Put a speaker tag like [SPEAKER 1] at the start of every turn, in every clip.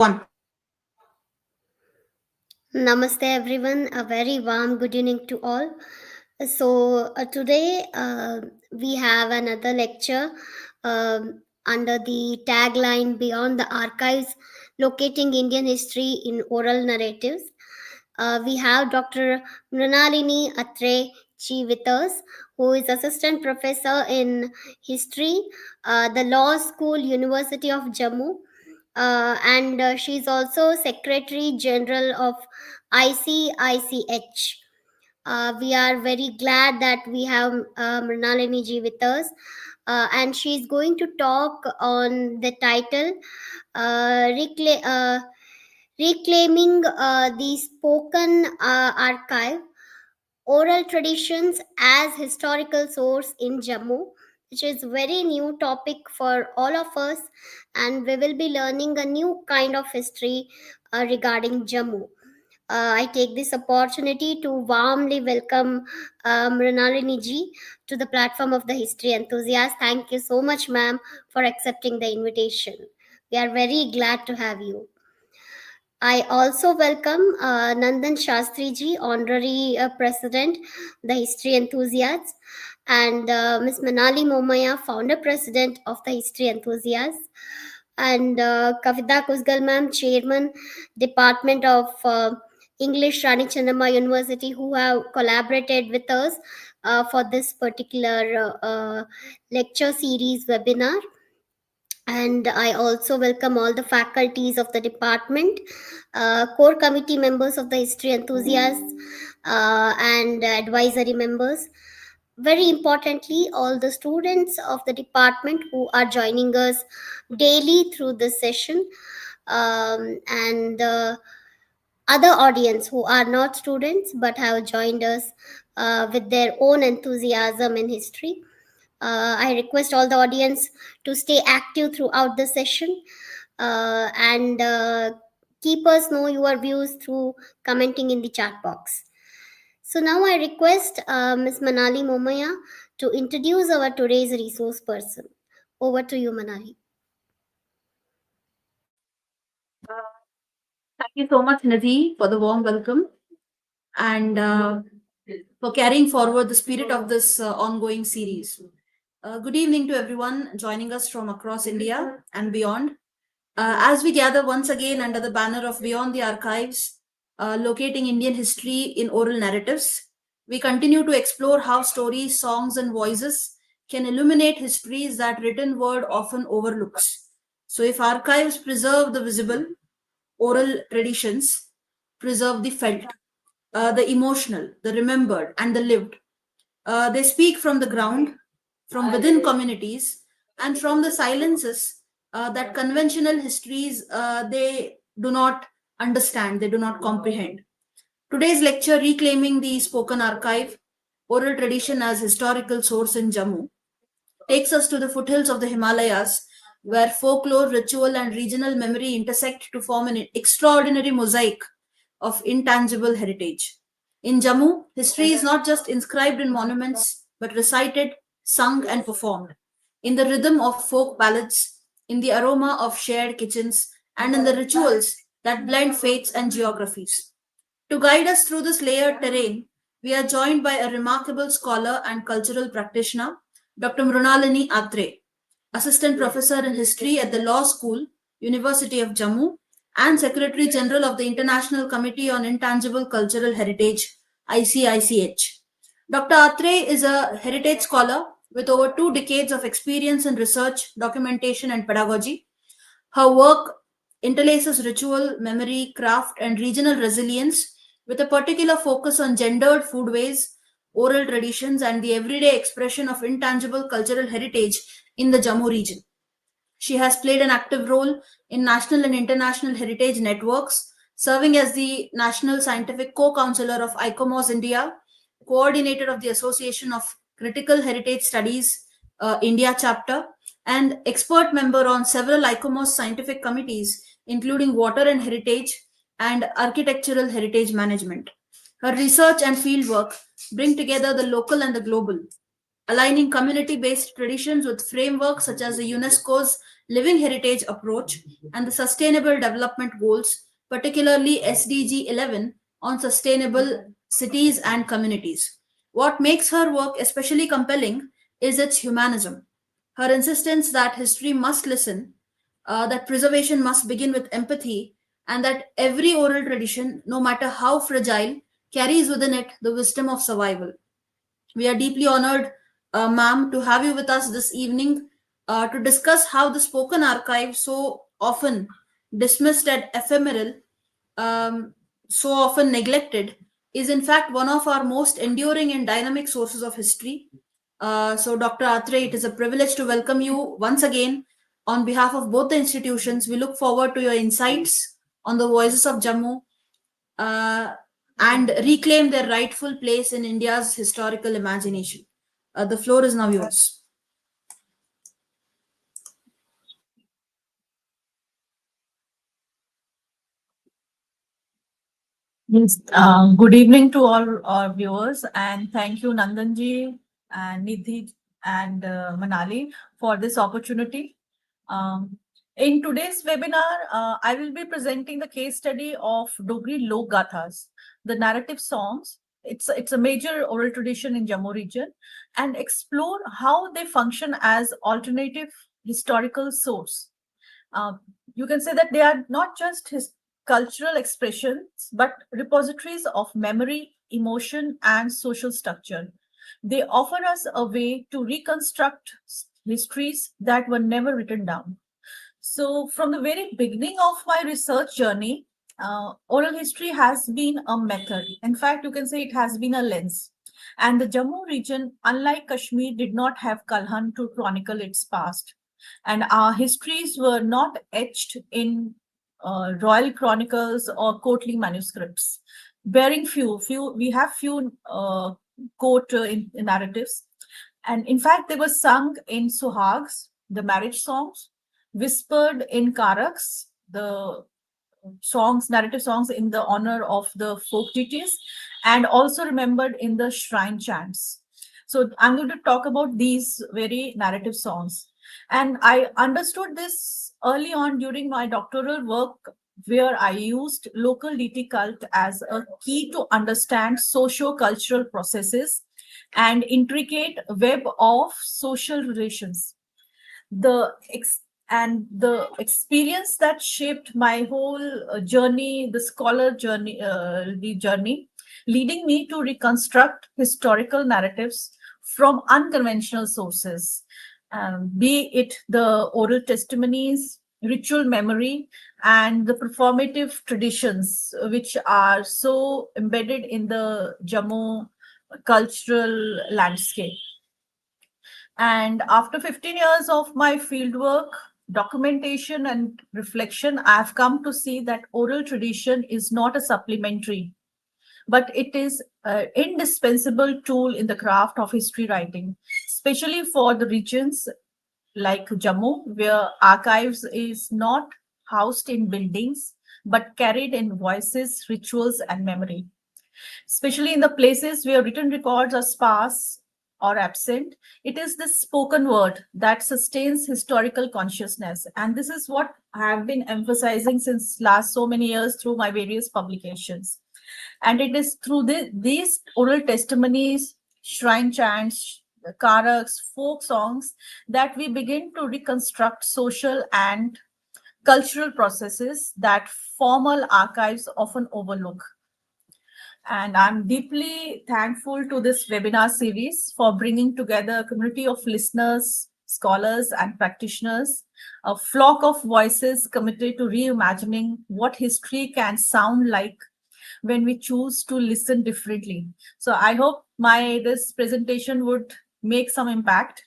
[SPEAKER 1] One.
[SPEAKER 2] Namaste, everyone. A very warm good evening to all. Today we have another lecture under the tagline Beyond the Archives Locating Indian History in Oral Narratives. We have Dr. Mrinalini Atrey with us, who is Assistant Professor in History, the Law School, University of Jammu, and she's also Secretary General of ICICH. We are very glad that we have Mrinalini ji with us, and she's going to talk on the title Reclaiming the Spoken Archive Oral Traditions as Historical Source in Jammu, which is very new topic for all of us, and we will be learning a new kind of history regarding Jammu. I take this opportunity to warmly welcome Mrinalini ji to the platform of the history enthusiast. Thank you so much, ma'am, for accepting the invitation. We are very glad to have you. I also welcome Nandan Shastri ji, Honorary President, the History Enthusiasts, and Ms. Manali Momaya, Founder President of the History Enthusiasts, and Kavita Kusgal ma'am, Chairman, Department of English, Rani Channamma University, who have collaborated with us for this particular lecture series webinar. And I also welcome all the faculties of the department, core committee members of the history enthusiasts, and advisory members. Very importantly, all the students of the department who are joining us daily through this session, and other audience who are not students but have joined us with their own enthusiasm in history. I request all the audience to stay active throughout the session, and keep us know your views through commenting in the chat box. So now I request Ms. Manali Momaya to introduce our today's resource person. Over to you, Manali.
[SPEAKER 1] Thank you so much, Nidhi, for the warm welcome and for carrying forward the spirit of this ongoing series. Good evening to everyone joining us from across India and beyond. As we gather once again under the banner of Beyond the Archives, locating Indian history in oral narratives, we continue to explore how stories, songs, and voices can illuminate histories that written word often overlooks. So, if archives preserve the visible, oral traditions preserve the felt, the emotional, the remembered, and the lived. They speak from the ground, from within communities, and from the silences that conventional histories they do not understand, they do not comprehend. Today's lecture, Reclaiming the Spoken Archive, Oral Tradition as Historical Source in Jammu, takes us to the foothills of the Himalayas, where folklore, ritual, and regional memory intersect to form an extraordinary mosaic of intangible heritage. In Jammu, history is not just inscribed in monuments, but recited, sung, and performed. In the rhythm of folk ballads, in the aroma of shared kitchens, and in the rituals that blend faiths and geographies. To guide us through this layered terrain, we are joined by a remarkable scholar and cultural practitioner, Dr. Mrinalini Atrey, Assistant Professor in History at the Law School, University of Jammu, and Secretary General of the International Committee on Intangible Cultural Heritage, ICICH. Dr. Atrey is a heritage scholar with over 2 decades of experience in research, documentation, and pedagogy. Her work interlaces ritual, memory, craft, and regional resilience with a particular focus on gendered foodways, oral traditions, and the everyday expression of intangible cultural heritage in the Jammu region. She has played an active role in national and international heritage networks, serving as the National Scientific Co-Counselor of ICOMOS India, coordinator of the Association of Critical Heritage Studies India chapter, and expert member on several ICOMOS scientific committees, including water and heritage and architectural heritage management. Her research and fieldwork bring together the local and the global, aligning community based traditions with frameworks such as the UNESCO's living heritage approach, and the Sustainable Development Goals, particularly SDG 11 on sustainable cities and communities. What makes her work especially compelling is its humanism. Her insistence that history must listen, that preservation must begin with empathy, and that every oral tradition, no matter how fragile, carries within it the wisdom of survival. We are deeply honored, ma'am, to have you with us this evening to discuss how the spoken archive, so often dismissed as ephemeral, um, so often neglected, is in fact one of our most enduring and dynamic sources of history. So, Dr. Atrey, it is a privilege to welcome you once again on behalf of both the institutions. We look forward to your insights on the voices of Jammu uh, and reclaim their rightful place in India's historical imagination. The floor is now yours.
[SPEAKER 3] Yes, good evening to all our viewers, and thank you, Nandanji and Nidhi and Manali, for this opportunity. Um, in today's webinar, I will be presenting the case study of Dogri Lok Gathas, the narrative songs. It's a major oral tradition in Jammu region, and explore how they function as alternative historical source. um, you can say that they are not just his cultural expressions, but repositories of memory, emotion, and social structure. They offer us a way to reconstruct histories that were never written down. So, from the very beginning of my research journey, oral history has been a method. In fact, you can say it has been a lens. And the Jammu region, unlike Kashmir, did not have Kalhan to chronicle its past. And our histories were not etched in royal chronicles or courtly manuscripts, bearing we have few court in narratives. And in fact, they were sung in suhags, the marriage songs, whispered in karaks, the narrative songs in the honor of the folk deities, and also remembered in the shrine chants. So I'm going to talk about these very narrative songs. And I understood this early on during my doctoral work, where I used local deity cult as a key to understand socio-cultural processes and intricate web of social relations. The experience that shaped my whole journey, the scholar journey, the journey, leading me to reconstruct historical narratives from unconventional sources, be it the oral testimonies, ritual memory, and the performative traditions, which are so embedded in the Jammu cultural landscape. And after 15 years of my fieldwork, documentation, and reflection, I've come to see that oral tradition is not a supplementary, but it is an indispensable tool in the craft of history writing, especially for the regions like Jammu, where archives is not housed in buildings, but carried in voices, rituals, and memory. Especially in the places where written records are sparse or absent, it is the spoken word that sustains historical consciousness. And this is what I have been emphasizing since last so many years through my various publications. And it is through these oral testimonies, shrine chants, karaks, folk songs, that we begin to reconstruct social and cultural processes that formal archives often overlook. And I'm deeply thankful to this webinar series for bringing together a community of listeners, scholars, and practitioners, a flock of voices committed to reimagining what history can sound like when we choose to listen differently. So I hope my this presentation would make some impact.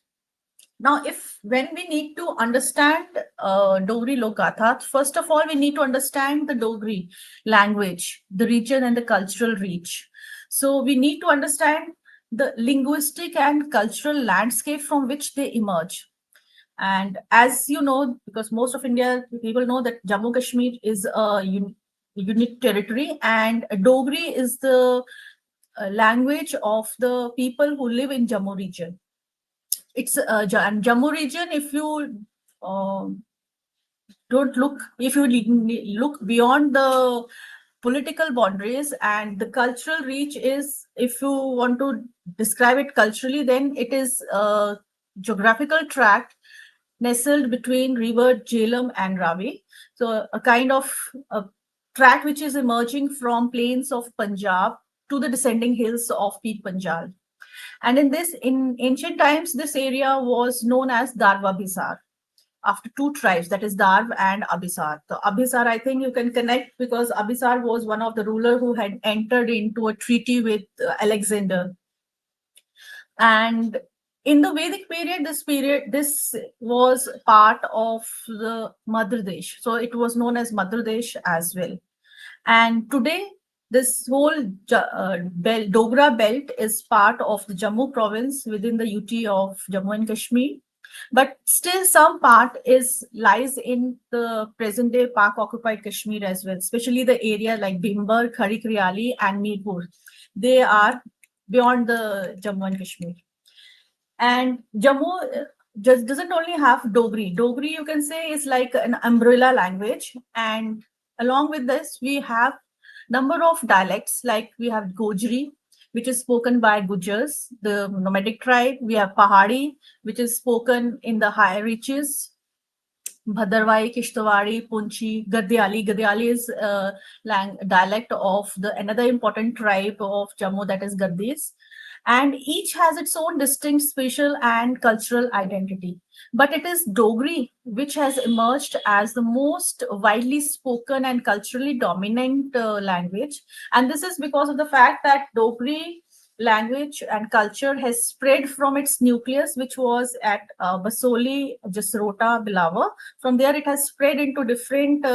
[SPEAKER 3] Now, if when we need to understand Dogri Lokatha, first of all, we need to understand the Dogri language, the region, and the cultural reach. So we need to understand the linguistic and cultural landscape from which they emerge. And as you know, because most of India people know that Jammu Kashmir is a unique territory, and Dogri is the language of the people who live in Jammu region. It's and Jammu region. If you don't look, if you look beyond the political boundaries, and the cultural reach is, if you want to describe it culturally, then it is a geographical tract nestled between river Jhelum and Ravi. So a kind of a tract which is emerging from plains of Punjab to the descending hills of Peak Punjab. And in ancient times, this area was known as Darwa Bhisar, after two tribes, that is Darv and Abhisar. So Abhisar, I think you can connect, because Abhisar was one of the ruler who had entered into a treaty with Alexander. And in the Vedic period, this was part of the Madhya Desh. So it was known as Madhya Desh as well. And today, this whole Dogra belt is part of the Jammu province within the UT of Jammu and Kashmir. But still, some part lies in the present day Pak occupied Kashmir as well, especially the area like Bhimbar, Khari Kriali, and Mirpur. They are beyond the Jammu and Kashmir. And Jammu just doesn't only have Dogri. Dogri, you can say, is like an umbrella language. And along with this, we have number of dialects, like we have Gojri, which is spoken by Gujars, the nomadic tribe. We have Pahadi, which is spoken in the higher reaches. Bhadarwai, Kishtawari, Punchi, Gadyali. Gadyali is dialect of the another important tribe of Jammu, that is Gaddis. And each has its own distinct spatial and cultural identity. But it is Dogri which has emerged as the most widely spoken and culturally dominant language. And this is because of the fact that Dogri language and culture has spread from its nucleus, which was at Basoli, Jasrota, Bilawa. From there, it has spread into different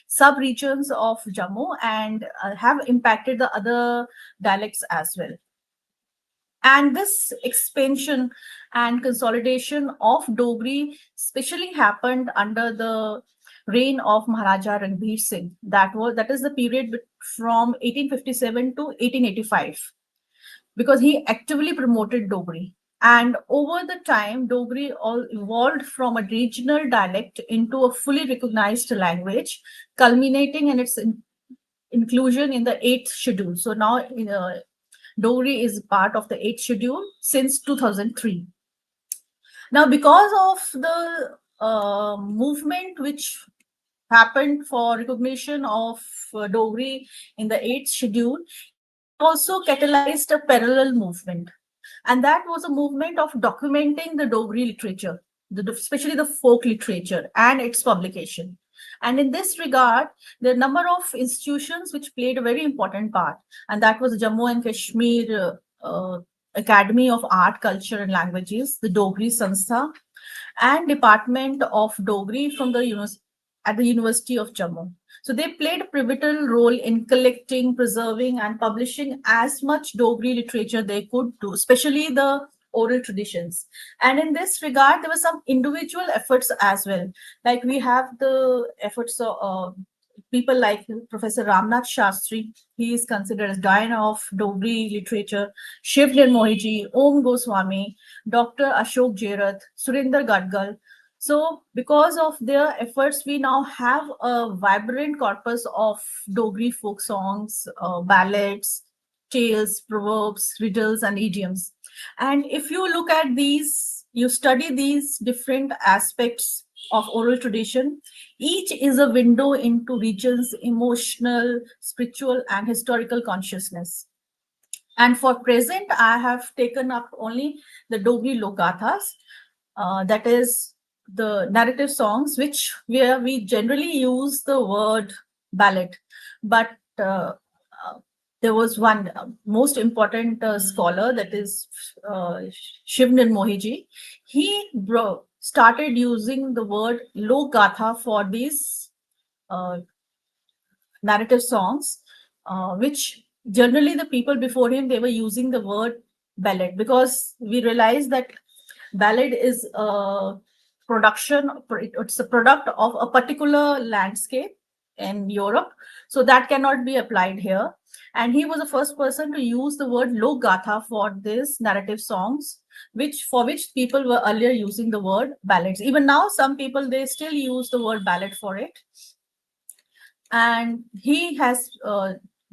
[SPEAKER 3] sub-regions of Jammu, and have impacted the other dialects as well. And this expansion and consolidation of Dogri especially happened under the reign of Maharaja Ranbir Singh. That is the period from 1857 to 1885, because he actively promoted Dogri. And over the time, Dogri all evolved from a regional dialect into a fully recognized language, culminating in its inclusion in the 8th schedule. So now Dogri is part of the 8th schedule since 2003. Now, because of the movement which happened for recognition of Dogri in the 8th schedule, also catalyzed a parallel movement. And that was a movement of documenting the Dogri literature, especially the folk literature and its publication. And in this regard, there are a number of institutions which played a very important part. And that was Jammu and Kashmir Academy of Art, Culture and Languages, the Dogri Sanstha, and Department of Dogri from at the University of Jammu. So they played a pivotal role in collecting, preserving, and publishing as much Dogri literature they could do, especially the oral traditions. And in this regard, there were some individual efforts as well. Like we have the efforts of people like Professor Ramnath Shastri. He is considered as Diana of Dogri literature. Shivnir Mohiji, Om Goswami, Dr. Ashok Jerath, Surinder Gadgal. So because of their efforts, we now have a vibrant corpus of Dogri folk songs, ballads, tales, proverbs, riddles, and idioms. And if you look at these, you study these different aspects of oral tradition, each is a window into regions' emotional, spiritual, and historical consciousness. And for present, I have taken up only the Dogri Lokathas, that is the narrative songs, where we generally use the word ballad. But there was one most important scholar, that is Shivnir Mohiji. He started using the word Logatha for these narrative songs, which generally the people before him, they were using the word ballad, because we realized that ballad is a production, it's a product of a particular landscape, in Europe. So that cannot be applied here. And he was the first person to use the word Lok Gatha for this narrative songs, which people were earlier using the word ballads. Even now, some people they still use the word ballad for it. And he has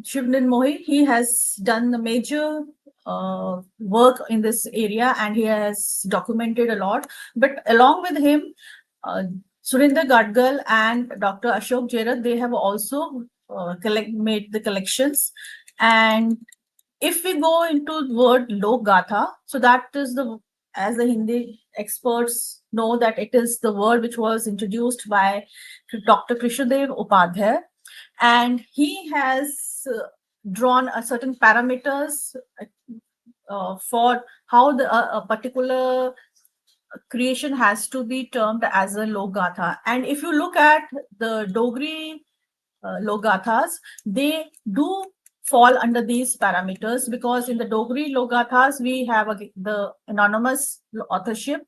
[SPEAKER 3] Shivnan Mohi, he has done the major work in this area, and he has documented a lot. But along with him, uh, Surinder Gadgal and Dr. Ashok Jarat, they have also made the collections. And if we go into the word Lok Gatha, so that is the, as the Hindi experts know, that it is the word which was introduced by Dr. Krishnadev Upadhyay, and he has drawn a certain parameters for how a particular creation has to be termed as a Logatha. And if you look at the Dogri Logathas, they do fall under these parameters, because in the Dogri Logathas, we have the anonymous authorship,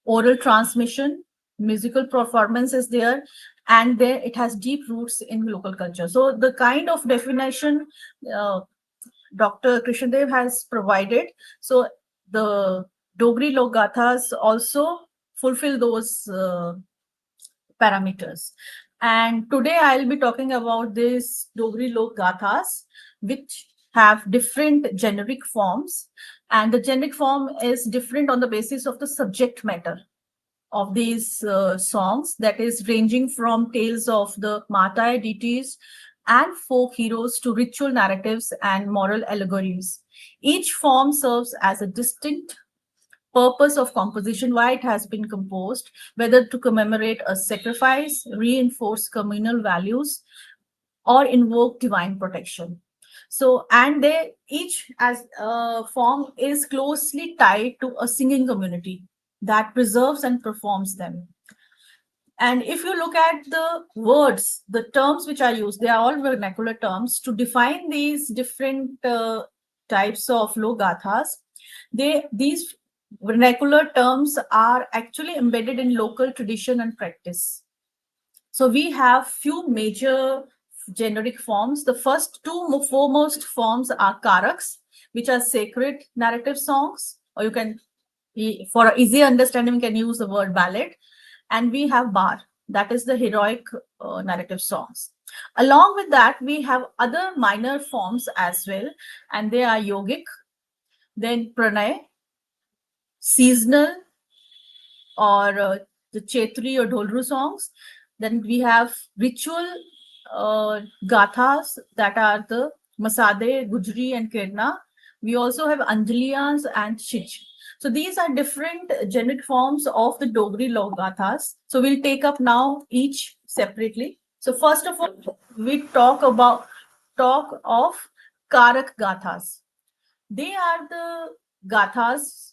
[SPEAKER 3] oral transmission, musical performance is there, and there it has deep roots in local culture. So the kind of definition Dr. Krishnadev has provided, so the Dogri Logathas also fulfill those parameters. And today I'll be talking about this Dogri Lok Gathas, which have different generic forms. And the generic form is different on the basis of the subject matter of these songs, that is ranging from tales of the Matai deities and folk heroes to ritual narratives and moral allegories. Each form serves as a distinct purpose of composition, why it has been composed, whether to commemorate a sacrifice, reinforce communal values, or invoke divine protection. So, and they each as a form is closely tied to a singing community that preserves and performs them. And if you look at the words, the terms which are used, they are all vernacular terms to define these different types of logathas. These vernacular terms are actually embedded in local tradition and practice. So we have few major generic forms. The first two foremost forms are karaks, which are sacred narrative songs, or you can, for easy understanding, we can use the word ballad. And we have bar, that is the heroic narrative songs. Along with that, we have other minor forms as well, and they are yogic, then pranay, seasonal, or the Chetri or Dholru songs. Then we have ritual gathas, that are the Masade, Gujri, and Kirna. We also have Anjaliyas and Shich. So these are different generic forms of the Dogri Lok Gathas. So we'll take up now each separately. So first of all, we talk of Karak Gathas. They are the Gathas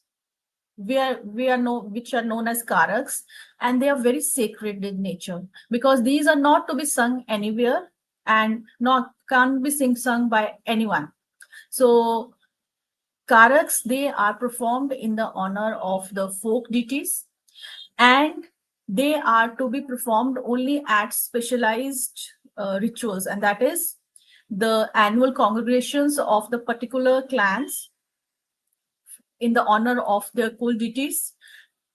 [SPEAKER 3] which are known as karaks, and they are very sacred in nature, because these are not to be sung anywhere and not can't be sung by anyone. So karaks, they are performed in the honor of the folk deities, and they are to be performed only at specialized rituals, and that is the annual congregations of the particular clans in the honor of their kul deities.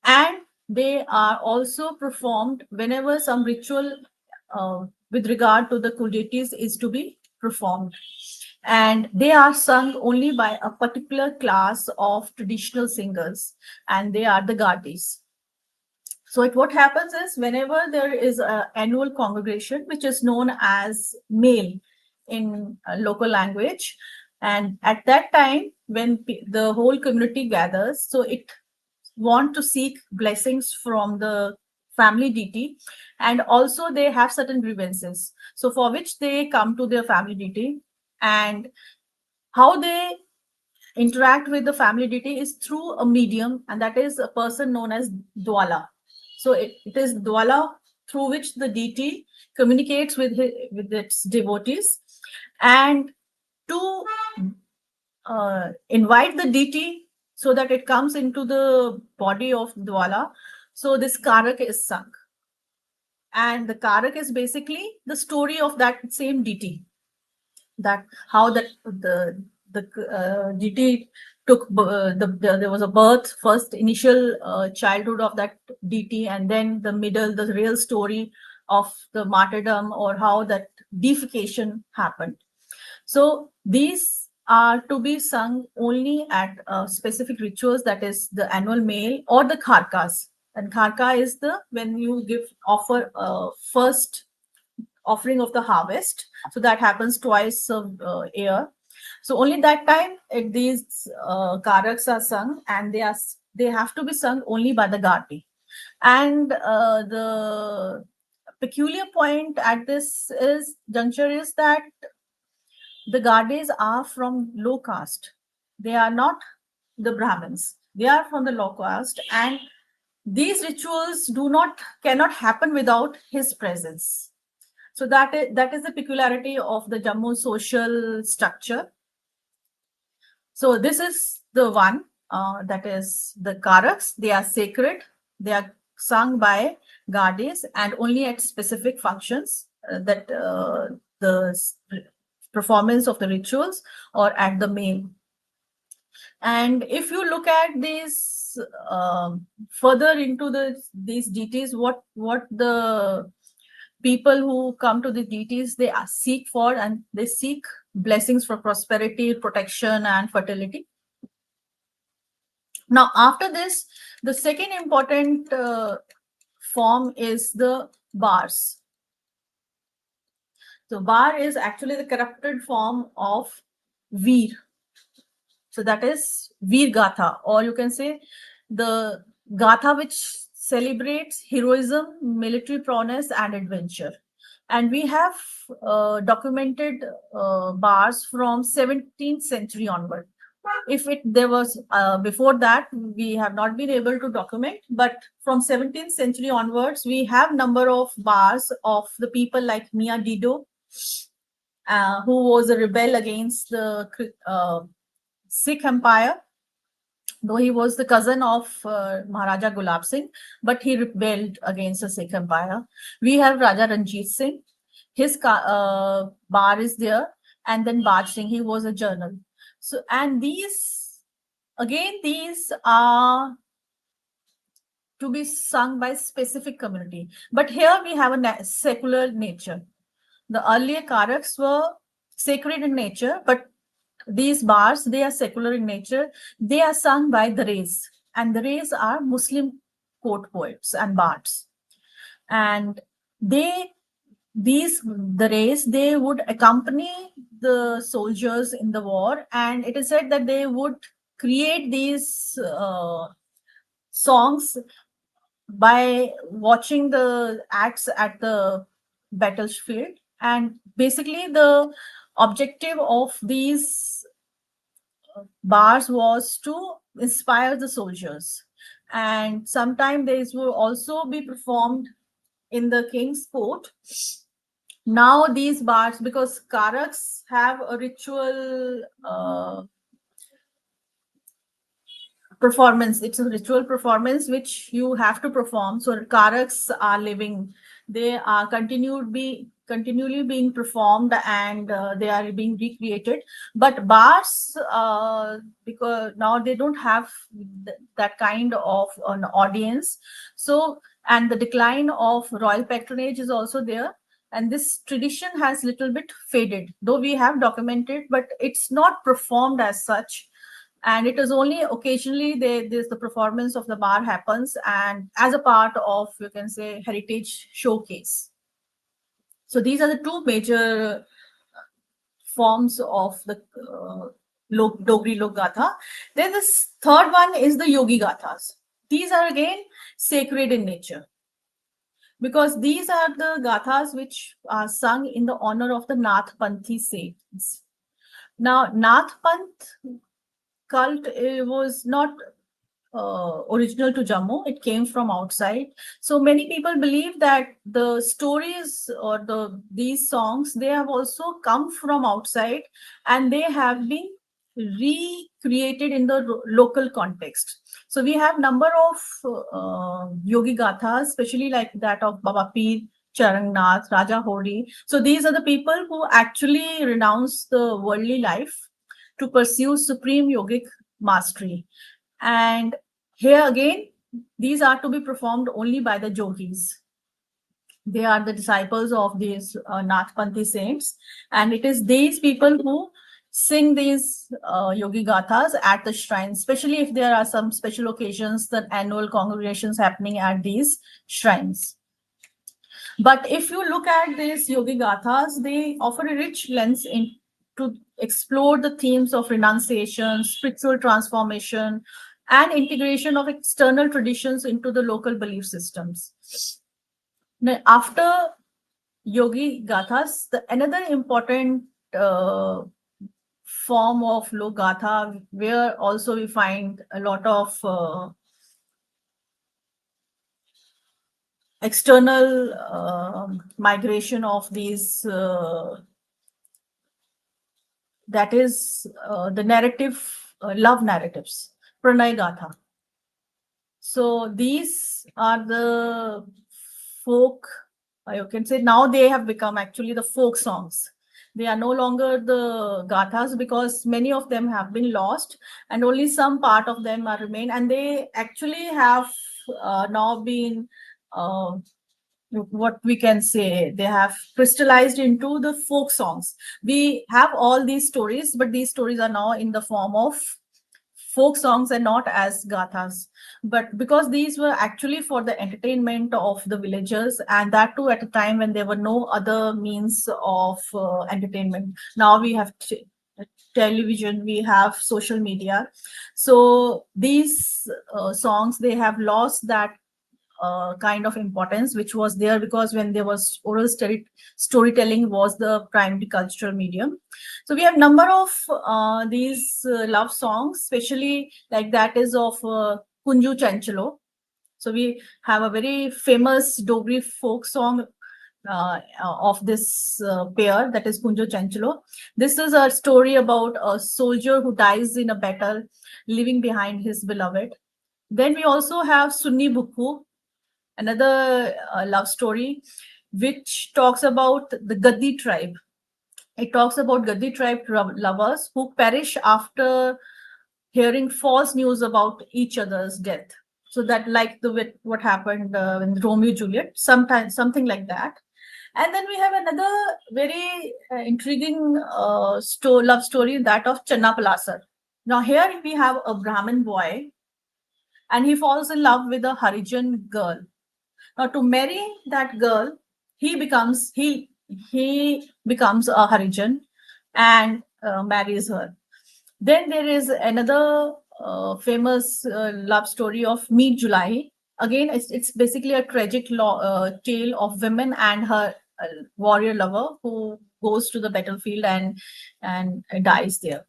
[SPEAKER 3] And they are also performed whenever some ritual with regard to the kul deities is to be performed. And they are sung only by a particular class of traditional singers, and they are the Gardis. So what happens is, whenever there is an annual congregation, which is known as male in local language, and at that time, when the whole community gathers, so it want to seek blessings from the family deity, and also they have certain grievances, so for which they come to their family deity. And how they interact with the family deity is through a medium, and that is a person known as Dwala. So it is Dwala through which the deity communicates with its devotees. And to invite the deity so that it comes into the body of Dwala, so this karak is sung. and the karak is basically the story of that same deity, that how that the deity took there was a birth first, initial childhood of that deity, and then the middle, the real story of the martyrdom, or how that deification happened. So these are to be sung only at specific rituals, that is the annual meal or the kharkas. And kharka is the when you give offer first offering of the harvest. So that happens twice a year. So only that time these karaks are sung, and they have to be sung only by the Gati. And the peculiar point at this is juncture is that the Gades are from low caste. They are not the Brahmins. They are from the low caste, and these rituals cannot happen without his presence. So that is the peculiarity of the Jammu social structure. So this is the one that is the karaks. They are sacred. They are sung by Gades and only at specific functions, that the performance of the rituals or at the meal. And if you look at these further into these deities, what the people who come to the deities they seek for, and they seek blessings for prosperity, protection, and fertility. Now, after this, the second important form is the bars. So bar is actually the corrupted form of veer. So that is veer gatha, or you can say the gatha which celebrates heroism, military prowess, and adventure. And we have documented bars from 17th century onward. If there was before that, we have not been able to document, but from 17th century onwards, we have number of bars of the people like Mia Dido, who was a rebel against the Sikh Empire, though he was the cousin of Maharaja Gulab Singh, but he rebelled against the Sikh Empire. We have Raja Ranjit Singh. His bar is there, and then Baj Singh, he was a journal. So, and these are to be sung by specific community. But here we have a secular nature. The earlier karaks were sacred in nature, but these bars, they are secular in nature. They are sung by Dares, and Dares are Muslim court poets and bards. And these Dares, they would accompany the soldiers in the war, and it is said that they would create these songs by watching the acts at the battlefield. And basically the objective of these bars was to inspire the soldiers. And sometimes these will also be performed in the king's court. Now these bars, because karaks have a ritual performance, it's a ritual performance which you have to perform. So karaks are living, they are continually being performed, and they are being recreated. But bars, because now they don't have that kind of an audience. So, and the decline of royal patronage is also there, and this tradition has little bit faded, though we have documented, but it's not performed as such. And it is only occasionally there's the performance of the bar happens, and as a part of, you can say, heritage showcase. So these are the two major forms of the Dogri Lok Gatha. Then the third one is the Yogi Gathas. These are again sacred in nature, because these are the gathas which are sung in the honor of the Nath Panthi saints. Now, Nath Panth cult was not original to Jammu. It came from outside. So many people believe that the stories or these songs, they have also come from outside, and they have been recreated in the local context. So we have number of yogi gathas, especially like that of Baba Pir, Charangnath, Raja Hori. So these are the people who actually renounce the worldly life to pursue supreme yogic mastery. And here again, these are to be performed only by the yogis. They are the disciples of these Nathpanthi saints, and it is these people who sing these yogi gathas at the shrines, especially if there are some special occasions, the annual congregations happening at these shrines. But if you look at these yogi gathas, they offer a rich lens in to explore the themes of renunciation, spiritual transformation, and integration of external traditions into the local belief systems. Now, after yogi gathas, another important form of lok gatha, where also we find a lot of external migration of these, that is the narrative, love narratives, pranay gatha. So these are the folk, you can say now they have become actually the folk songs. They are no longer the gathas because many of them have been lost and only some part of them are remain, and they actually have now been what we can say, they have crystallized into the folk songs. We have all these stories, but these stories are now in the form of folk songs and not as gathas. But because these were actually for the entertainment of the villagers, and that too at a time when there were no other means of entertainment. Now we have television, we have social media. So these songs, they have lost that kind of importance which was there, because when there was storytelling was the primary cultural medium. So we have number of these love songs, especially like that is of Kunju Chanchalo. So we have a very famous Dogri folk song of this pair, that is Kunjo Chanchalo. This is a story about a soldier who dies in a battle, leaving behind his beloved. Then we also have Sunni Bukku, another love story, which talks about the Gaddi tribe. It talks about Gaddi tribe lovers who perish after hearing false news about each other's death. So that, like what happened in Romeo and Juliet, sometimes something like that. And then we have another very intriguing love story, that of Channa Palasar. Now here we have a Brahmin boy, and he falls in love with a Harijan girl. Now to marry that girl, he becomes a Harijan and marries her. Then there is another famous love story of Meet July. Again, it's basically a tragic tale of women and her warrior lover who goes to the battlefield and dies there.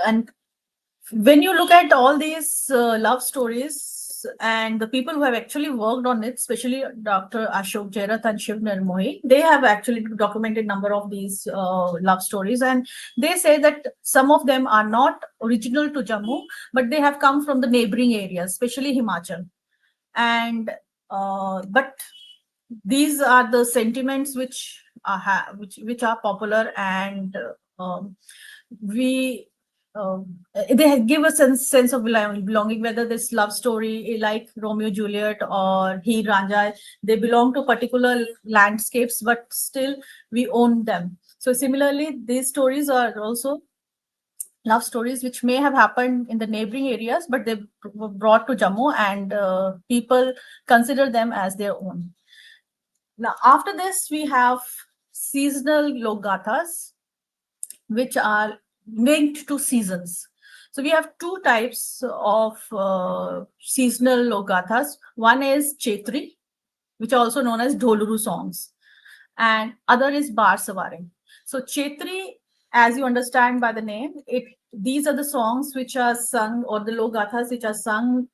[SPEAKER 3] And when you look at all these love stories and the people who have actually worked on it, especially Dr. Ashok Jairath and Shiv Nirmohi, they have actually documented number of these love stories, and they say that some of them are not original to Jammu, but they have come from the neighboring areas, especially Himachal. And but these are the sentiments which which are popular, and we they give a sense of belonging, whether this love story like Romeo Juliet or Heer Ranjha, they belong to particular landscapes, but still we own them. So similarly, these stories are also love stories which may have happened in the neighboring areas, but they were brought to Jammu, and people consider them as their own. Now, after this, we have seasonal logathas, which are linked to seasons. So we have two types of seasonal logathas. One is Chetri, which are also known as Dholuru songs, and other is Bar Sawari. So Chetri, as you understand by the name, these are the songs which are sung, or the logathas which are sung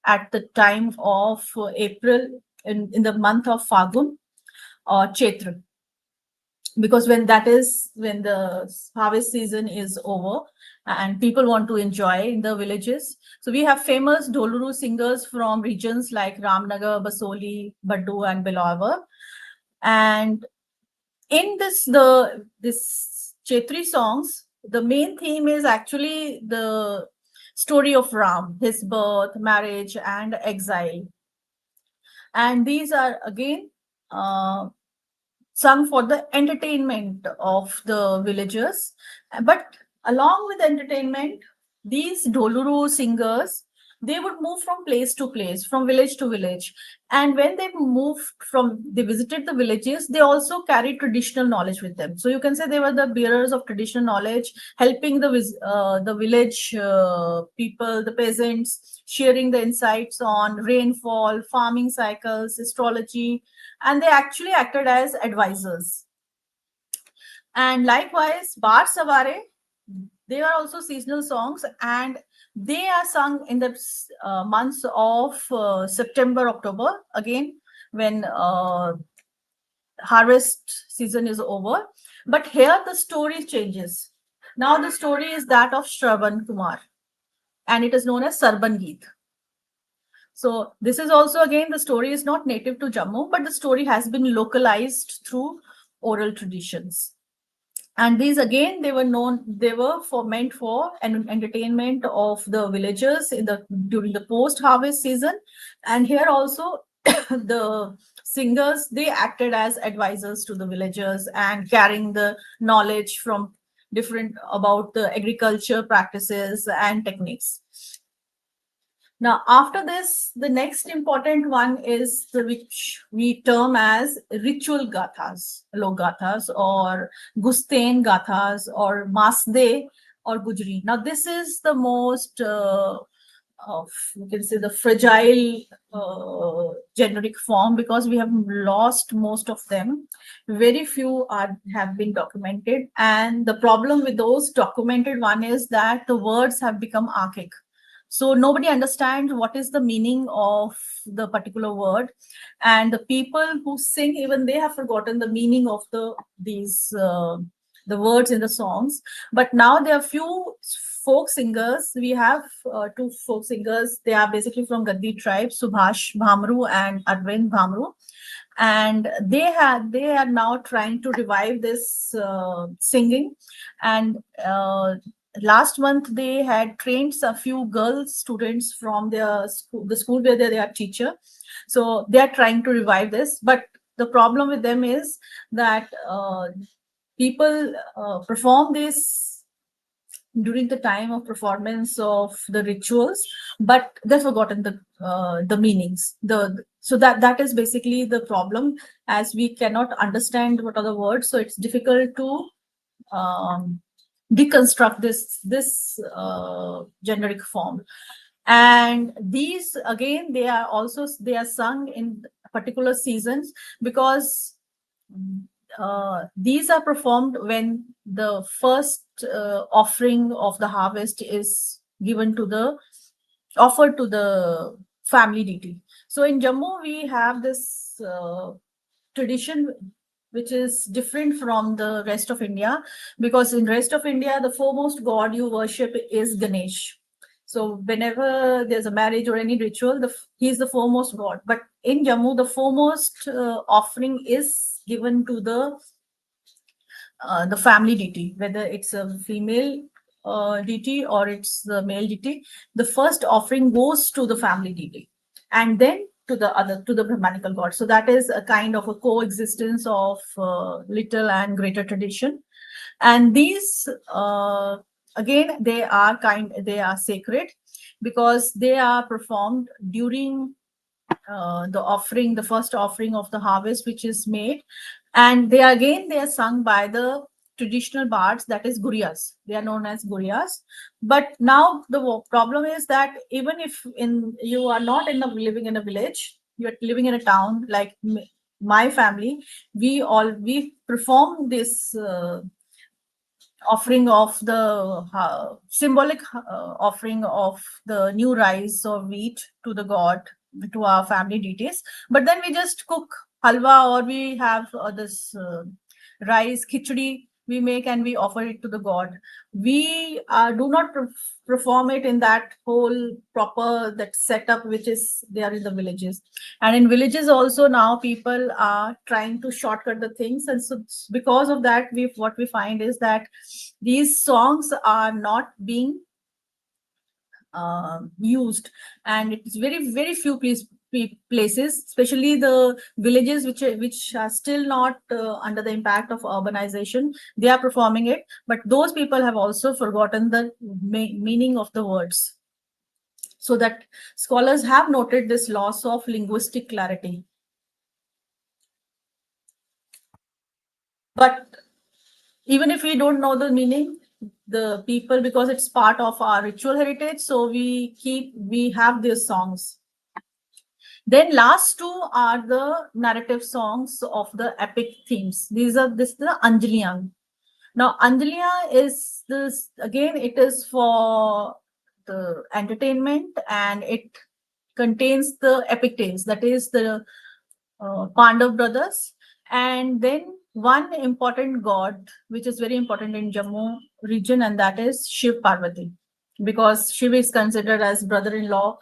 [SPEAKER 3] at the time of April, in the month of Fagun or Chaitra. because when the harvest season is over and people want to enjoy in the villages. So we have famous Doluru singers from regions like Ramnagar, Basoli, Baddu, and Bilawar. And in this Chetri songs, the main theme is actually the story of Ram, his birth, marriage, and exile. And these are again sung for the entertainment of the villagers. But along with entertainment, these Doluru singers, they would move from place to place, from village to village. And when they visited the villages, they also carried traditional knowledge with them. So you can say they were the bearers of traditional knowledge, helping the village people, the peasants, sharing the insights on rainfall, farming cycles, astrology, and they actually acted as advisors. And likewise, Bar Savare, they are also seasonal songs, and they are sung in the months of September, October, again, when harvest season is over. But here the story changes. Now the story is that of Shravan Kumar, and it is known as Sarban Geet. So this is also, again, the story is not native to Jammu, but the story has been localized through oral traditions. And these, again, they were meant for an entertainment of the villagers during the post-harvest season. And here also the singers, they acted as advisors to the villagers and carrying the knowledge from different about the agriculture practices and techniques. Now, after this, the next important one is which we term as ritual gathas, logathas, or Gusten gathas, or Masde, or Gujri. Now, this is the most, you can say, the fragile generic form, because we have lost most of them. Very few have been documented. And the problem with those documented one is that the words have become archaic. So nobody understands what is the meaning of the particular word, and the people who sing, even they have forgotten the meaning of the words in the songs. But now there are few folk singers. We have two folk singers. They are basically from Gaddi tribe, Subhash Bhamru and Arvind Bhamru, and they are now trying to revive this singing. And last month they had trained a few girl students from the school where they are teacher. So they are trying to revive this, but the problem with them is that people perform this during the time of performance of the rituals, but they've forgotten the meanings. So that is basically the problem, as we cannot understand what are the words. So it's difficult to deconstruct this generic form. And these, again, they are sung in particular seasons, because these are performed when the first offering of the harvest is offered to the family deity. So in Jammu we have this tradition which is different from the rest of India, because in rest of India, the foremost god you worship is Ganesh. So whenever there's a marriage or any ritual, he's the foremost god. But in Jammu, the foremost offering is given to the family deity, whether it's a female deity or it's the male deity. The first offering goes to the family deity, and then to the Brahmanical god. So that is a kind of a coexistence of little and greater tradition. And these again, they are sacred, because they are performed during the first offering of the harvest which is made. And they are sung by the traditional bards, that is gurias. They are known as gurias. But now the problem is that even if you are not living in a village, you are living in a town, like my family, we perform this offering of the symbolic offering of the new rice or wheat to the god, to our family deities. But then we just cook halwa, or we have this rice, khichdi we make and we offer it to the god. We do not perform it in that whole proper that setup which is there in the villages. And in villages also now people are trying to shortcut the things, and so because of that what we find is that these songs are not being used, and it's very few places, especially the villages which are still not under the impact of urbanization. They are performing it, but those people have also forgotten the meaning of the words. So that scholars have noted this loss of linguistic clarity. But even if we don't know the meaning, the people, because it's part of our ritual heritage, so we have these songs. Then last two are the narrative songs of the epic themes. This is the Anjaliyan. Now Anjaliya is this again, it is for the entertainment, and it contains the epic tales, that is the Pandav brothers, and then one important god which is very important in Jammu region, and that is Shiv Parvati, because Shiv is considered as son-in-law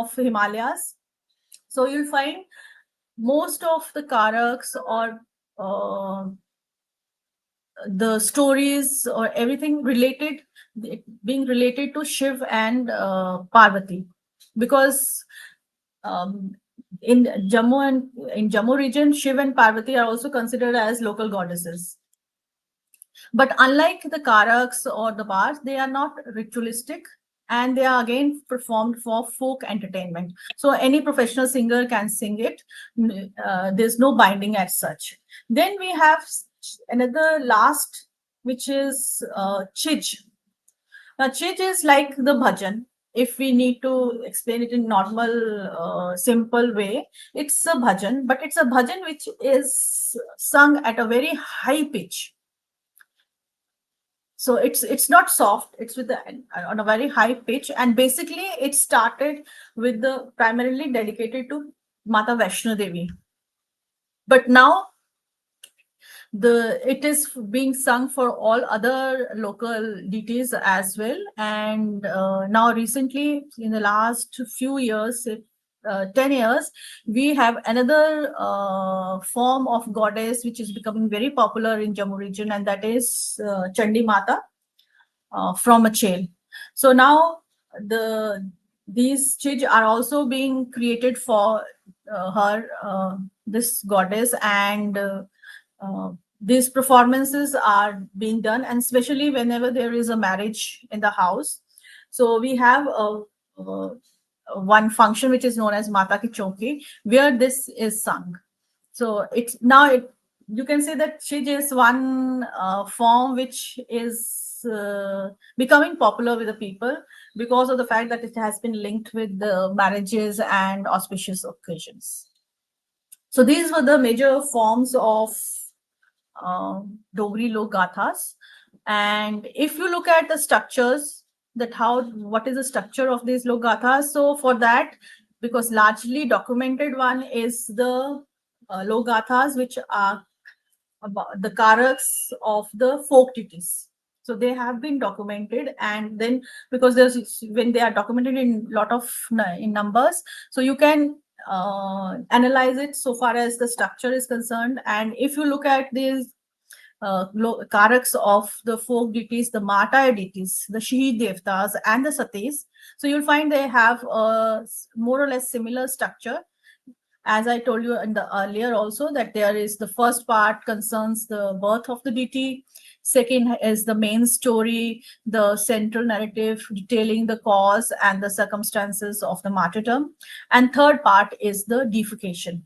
[SPEAKER 3] of Himalayas. So you'll find most of the karaks or the stories or everything related, being related to Shiv and Parvati, because in Jammu region, Shiv and Parvati are also considered as local goddesses. But unlike the karaks or the bars, they are not ritualistic, and they are again performed for folk entertainment. So any professional singer can sing it. There's no binding as such. Then we have another last, which is Chij. Now, Chij is like the bhajan. If we need to explain it in normal, simple way, it's a bhajan, but it's a bhajan which is sung at a very high pitch. So it's not soft, it's with on a very high pitch, and basically it started with the primarily dedicated to Mata Vaishno Devi. But now it is being sung for all other local deities as well. And now recently, in the last few years, 10 years, we have another form of goddess which is becoming very popular in Jammu region, and that is Chandi Mata from a chain. So now these chij are also being created for her, this goddess, and these performances are being done, and especially whenever there is a marriage in the house. So we have one function which is known as Mata Ki Chauki, where this is sung. So it's now you can say that Chij is one form which is becoming popular with the people because of the fact that it has been linked with the marriages and auspicious occasions. So these were the major forms of Dogri Lok Gathas. And if you look at the structures, what is the structure of these Lok Gathas? So for that, because largely documented one is the Lok Gathas, which are about the karaks of the folk deities. So they have been documented, and then because when they are documented in lot of in numbers, so you can analyze it so far as the structure is concerned. And if you look at these karaks of the folk deities, the Mata deities, the Shahid Devtas, and the Satis, so you'll find they have a more or less similar structure. As I told you in the earlier also, that there is the first part concerns the birth of the deity. Second is the main story, the central narrative detailing the cause and the circumstances of the martyrdom. And third part is the deification.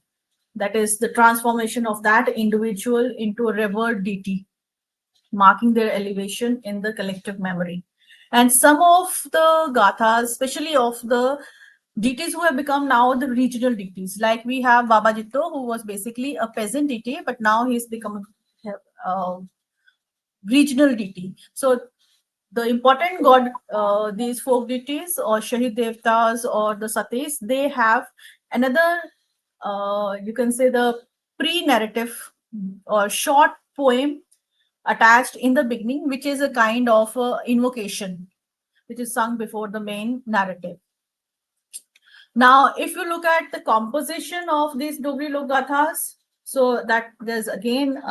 [SPEAKER 3] That is the transformation of that individual into a revered deity, marking their elevation in the collective memory. And some of the gathas, especially of the deities who have become now the regional deities, like we have Baba Jitto, who was basically a peasant deity, but now he's become a regional deity. So the important god, these folk deities or Shahid Devtas or the Satis, they have another, you can say, the pre-narrative or short poem attached in the beginning, which is a kind of invocation, which is sung before the main narrative. Now, if you look at the composition of these Dogri Lok Gathas, so that there's again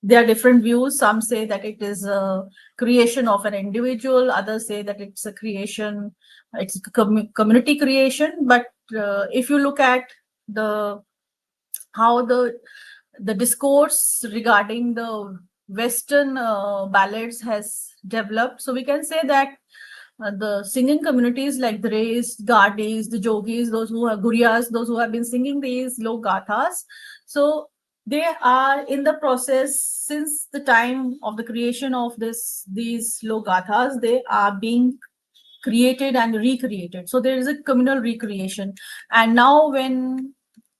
[SPEAKER 3] there are different views. Some say that it is a creation of an individual, others say that it's a creation, it's a community creation. But if you look at the how the discourse regarding the Western ballads has developed, so we can say that the singing communities like the Rays, Gardis, the Jogis, those who are Gurias, those who have been singing these Lok Gathas, so they are in the process since the time of the creation of these Lok Gathas. They are being created and recreated. So there is a communal recreation. And now when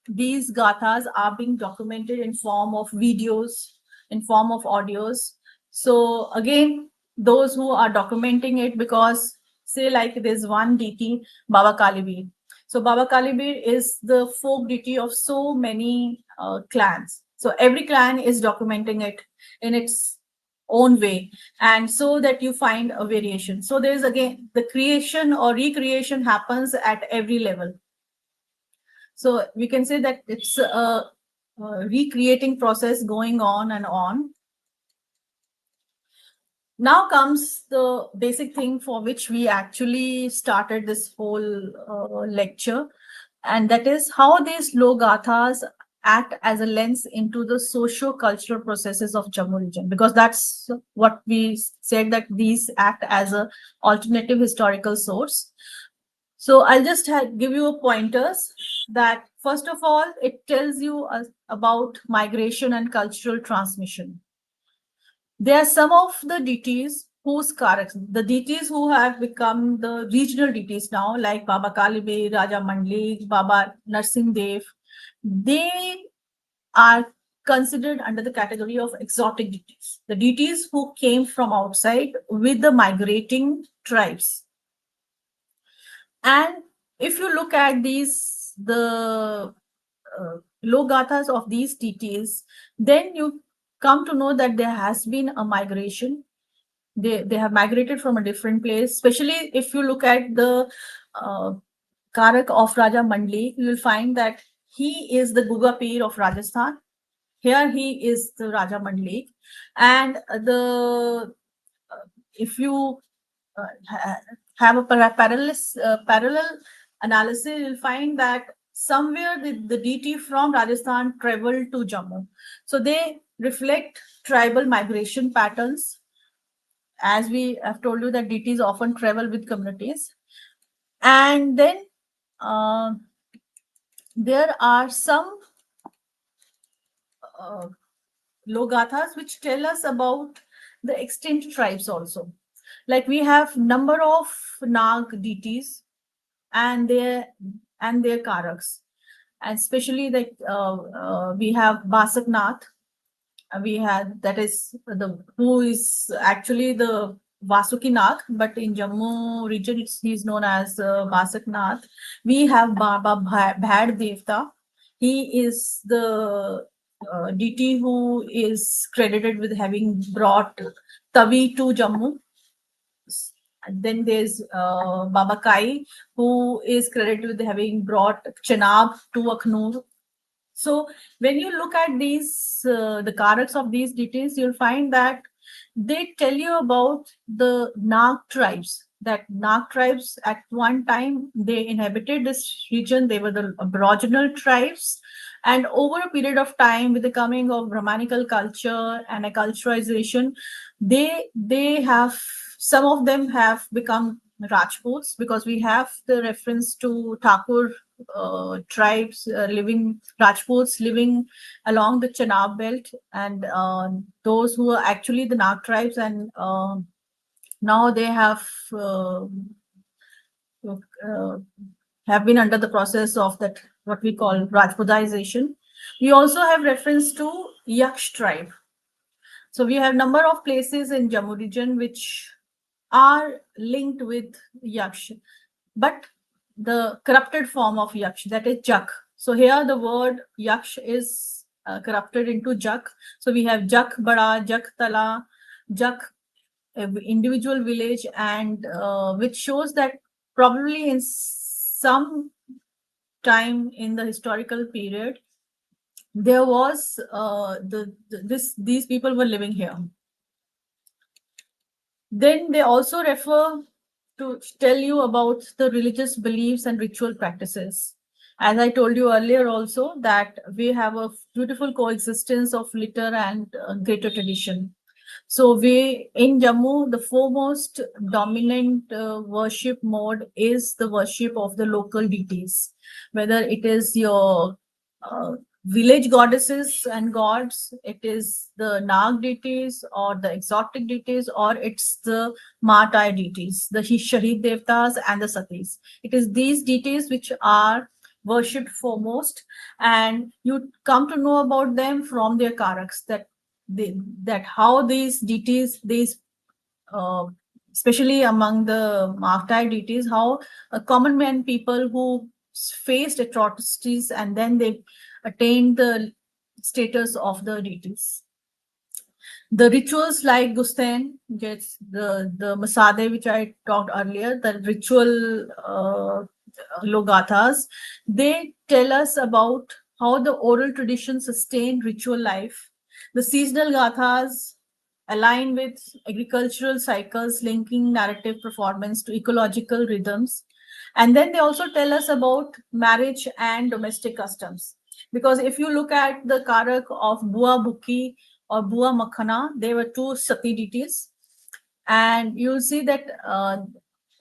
[SPEAKER 3] these gathas are being documented in form of videos, in form of audios, so again, those who are documenting it, because say like there's one deity, Baba Kalibir. So Baba Kalibir is the folk deity of so many clans. So every clan is documenting it in its own way, and so that you find a variation. So there's again the creation or recreation happens at every level. So we can say that it's a recreating process going on and on. Now comes the basic thing for which we actually started this whole lecture, and that is how these Logathas act as a lens into the socio-cultural processes of Jammu region, because that's what we said, that these act as a alternative historical source. So I'll just give you pointers that first of all, it tells you about migration and cultural transmission. There are some of the deities whose characters, the deities who have become the regional deities now, like Baba Kalibe, Raja Mandlik, Baba Narsingh Dev, they are considered under the category of exotic deities. The deities who came from outside with the migrating tribes. And if you look at the Logathas of these deities, then you come to know that there has been a migration. They have migrated from a different place, especially if you look at the Karak of Raja Mandlik, you will find that he is the Guga Pir of Rajasthan. Here he is the Raja Mandlik. And if you have a parallel analysis, you'll find that somewhere the deity from Rajasthan traveled to Jammu. So they reflect tribal migration patterns. As we have told you that deities often travel with communities. And then there are some Logathas which tell us about the extinct tribes also. Like we have number of Nag deities and their Karaks. And especially like we have Basak Nath. We had that is the who is actually the Vasuki Nag, but in Jammu region he's known as Basak Nath. We have Baba Bhad Devta. He is the deity who is credited with having brought Tavi to Jammu. And then there's Baba Kai, who is credited with having brought Chenab to Akhnur. So when you look at these, the Karaks of these deities, you'll find that they tell you about the Nag tribes. That Nag tribes at one time, they inhabited this region. They were the aboriginal tribes. And over a period of time, with the coming of Brahmanical culture and a culturalization, they have, some of them have become Rajputs, because we have the reference to Thakur tribes living, Rajputs living along the Chenab belt, and those who are actually the Nag tribes, and now they have been under the process of that what we call Rajputization. We also have reference to Yaksh tribe. So we have number of places in Jammu region which are linked with Yaksh, but the corrupted form of Yaksh, that is Jak. So here the word yaksh is corrupted into jak. So we have jak bada, jak tala, jak individual village, and which shows that probably in some time in the historical period there was these people were living here. Then they also refer to tell you about the religious beliefs and ritual practices. As I told you earlier, also that we have a beautiful coexistence of litter and greater tradition. So we in Jammu, the foremost dominant worship mode is the worship of the local deities, whether it is your uh, village goddesses and gods, it is the Nag deities or the exotic deities, or it's the Matai deities, the Shahid Devtas and the Satis. It is these deities which are worshipped foremost, and you come to know about them from their karaks, that how these deities, these uh, especially among the Matai deities, how common man people who faced atrocities and then they attained the status of the deities. The rituals like Gusten, gets the Masade, which I talked earlier, the ritual Logathas, they tell us about how the oral tradition sustained ritual life. The seasonal Gathas align with agricultural cycles, linking narrative performance to ecological rhythms. And then they also tell us about marriage and domestic customs. Because if you look at the Karak of Bua Bukhi or Bua Makhana, they were two Sati deities. And you'll see that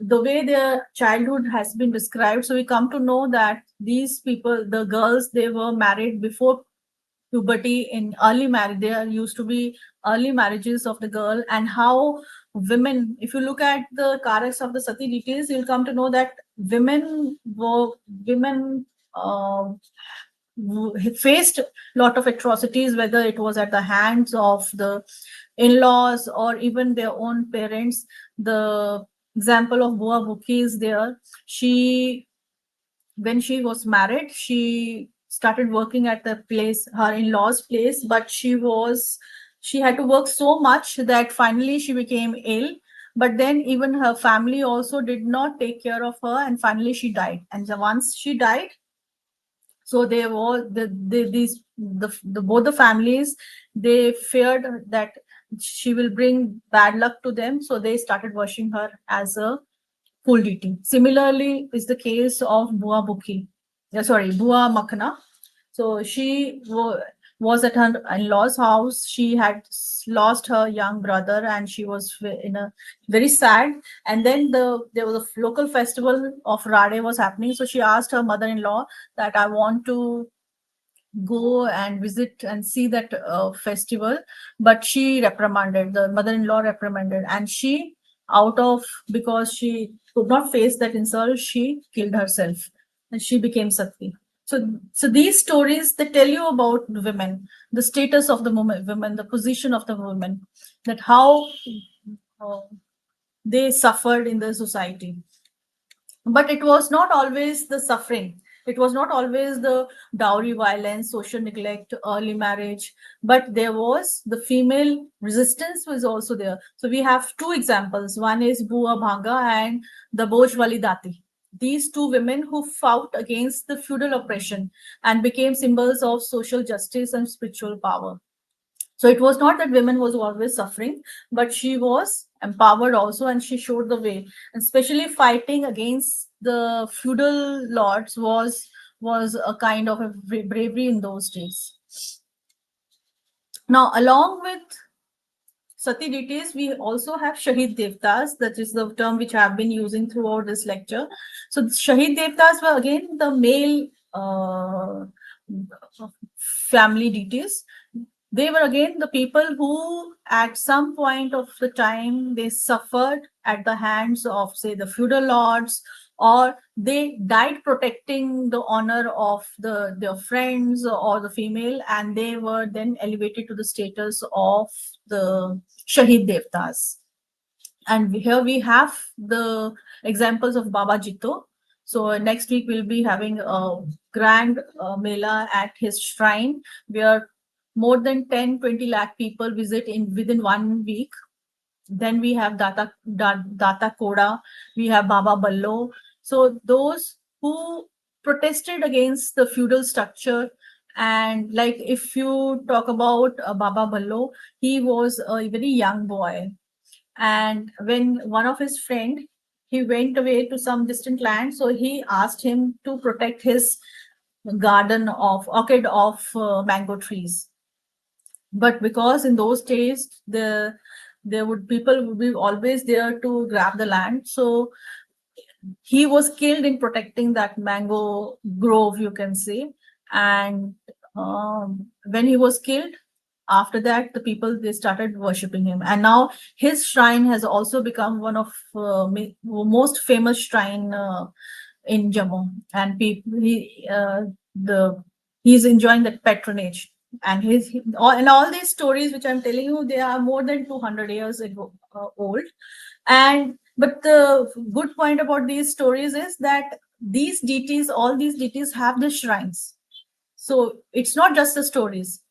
[SPEAKER 3] the way their childhood has been described, so we come to know that these people, the girls, they were married before puberty. In early marriage, there used to be early marriages of the girl, and how women, if you look at the karaks of the Sati deities, you'll come to know that women faced a lot of atrocities, whether it was at the hands of the in-laws or even their own parents. The example of Bua Bukhi is there. She, when she was married, she started working at the place, her in-laws place, but she had to work so much that finally she became ill. But then even her family also did not take care of her, and finally she died. And once she died, so they were the both the families, they feared that she will bring bad luck to them, so they started worshiping her as a full deity. Similarly is the case of Bua Bukhi, Bua Makhna. So she was at her in-laws house. She had lost her young brother and she was in a very sad. And then there was a local festival of Rade was happening, so she asked her mother-in-law that I want to go and visit and see that festival, but she reprimanded, the mother-in-law reprimanded, and she, out of, because she could not face that insult, she killed herself and she became Sati. So these stories, they tell you about women, the status of the women, the position of the women, that how uh, they suffered in the society. But it was not always the suffering, it was not always the dowry violence, social neglect, early marriage, but there was the female resistance was also there. So we have two examples, one is Bua Bhanga and the Bojwali Dati, these two women who fought against the feudal oppression and became symbols of social justice and spiritual power. So it was not that women was always suffering, but she was empowered also, and she showed the way. And especially fighting against the feudal lords was a kind of a bravery in those days. Now, along with Sati deities, we also have Shahid Devtas. That is the term which I have been using throughout this lecture. So Shahid Devtas were again the male family deities. They were again the people who at some point of the time they suffered at the hands of, say, the feudal lords, or they died protecting the honor of their friends or the female, and they were then elevated to the status of the Shahid Devtas. And here we have the examples of Baba Jito. So next week we'll be having a grand mela at his shrine, where more than 10-20 lakh people visit in within 1 week. Then we have Data Koda, we have Baba Ballo. So those who protested against the feudal structure, and like if you talk about Baba Ballo, he was a very young boy, and when one of his friend, he went away to some distant land, so he asked him to protect his garden of orchid of mango trees. But because in those days there would people would be always there to grab the land, so he was killed in protecting that mango grove, you can say. And when he was killed, after that the people, they started worshipping him, and now his shrine has also become one of most famous shrine in Jammu. And people, the he's enjoying that patronage. And all these stories which I'm telling you, they are more than 200 years ago, old. And but the good point about these stories is that these deities, all these deities have the shrines. So it's not just the stories,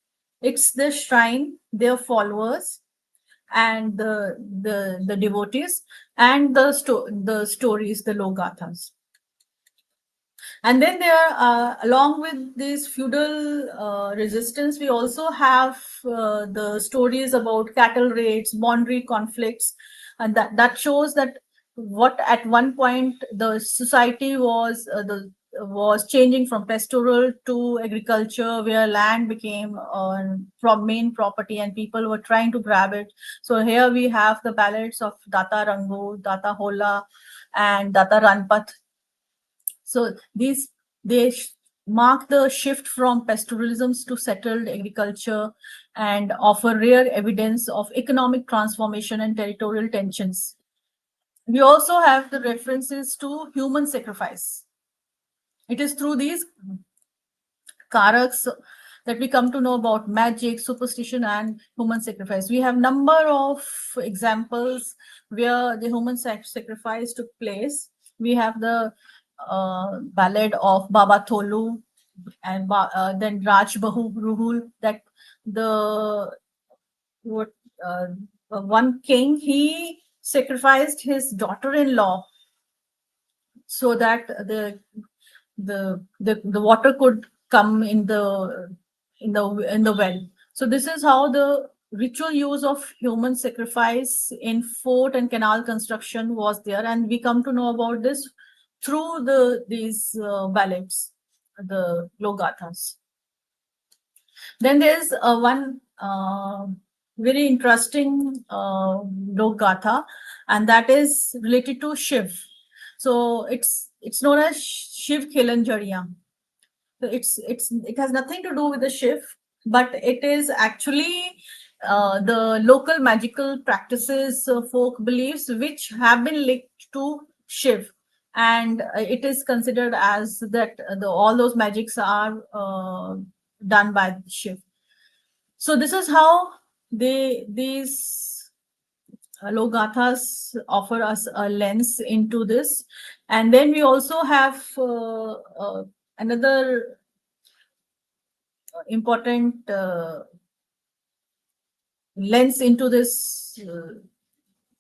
[SPEAKER 3] it's the shrine, their followers, and the devotees, and the stories, the logathas. And then there, along with this feudal resistance, we also have the stories about cattle raids, boundary conflicts, and that shows that what at one point the society was changing from pastoral to agriculture, where land became from main property and people were trying to grab it. So here we have the ballads of Data Rango, Data Hola, and Data Ranpat. So they mark the shift from pastoralisms to settled agriculture, and offer rare evidence of economic transformation and territorial tensions. We also have the references to human sacrifice. It is through these karaks that we come to know about magic, superstition, and human sacrifice. We have number of examples where the human sacrifice took place. We have the ballad of Baba Tolu, and then Raj Bahu Ruhul, that the what one king, he sacrificed his daughter-in-law so that the water could come in the well. So this is how the ritual use of human sacrifice in fort and canal construction was there, and we come to know about this through these ballads, the logathas. Then there's one very interesting logatha, and that is related to Shiv. So it's known as Shiv Khilanjariya. So it has nothing to do with the Shiv, but it is actually the local magical practices, folk beliefs, which have been linked to Shiv, and it is considered as that all those magics are done by Shiv. So this is how these logathas offer us a lens into this. And then we also have another important lens into this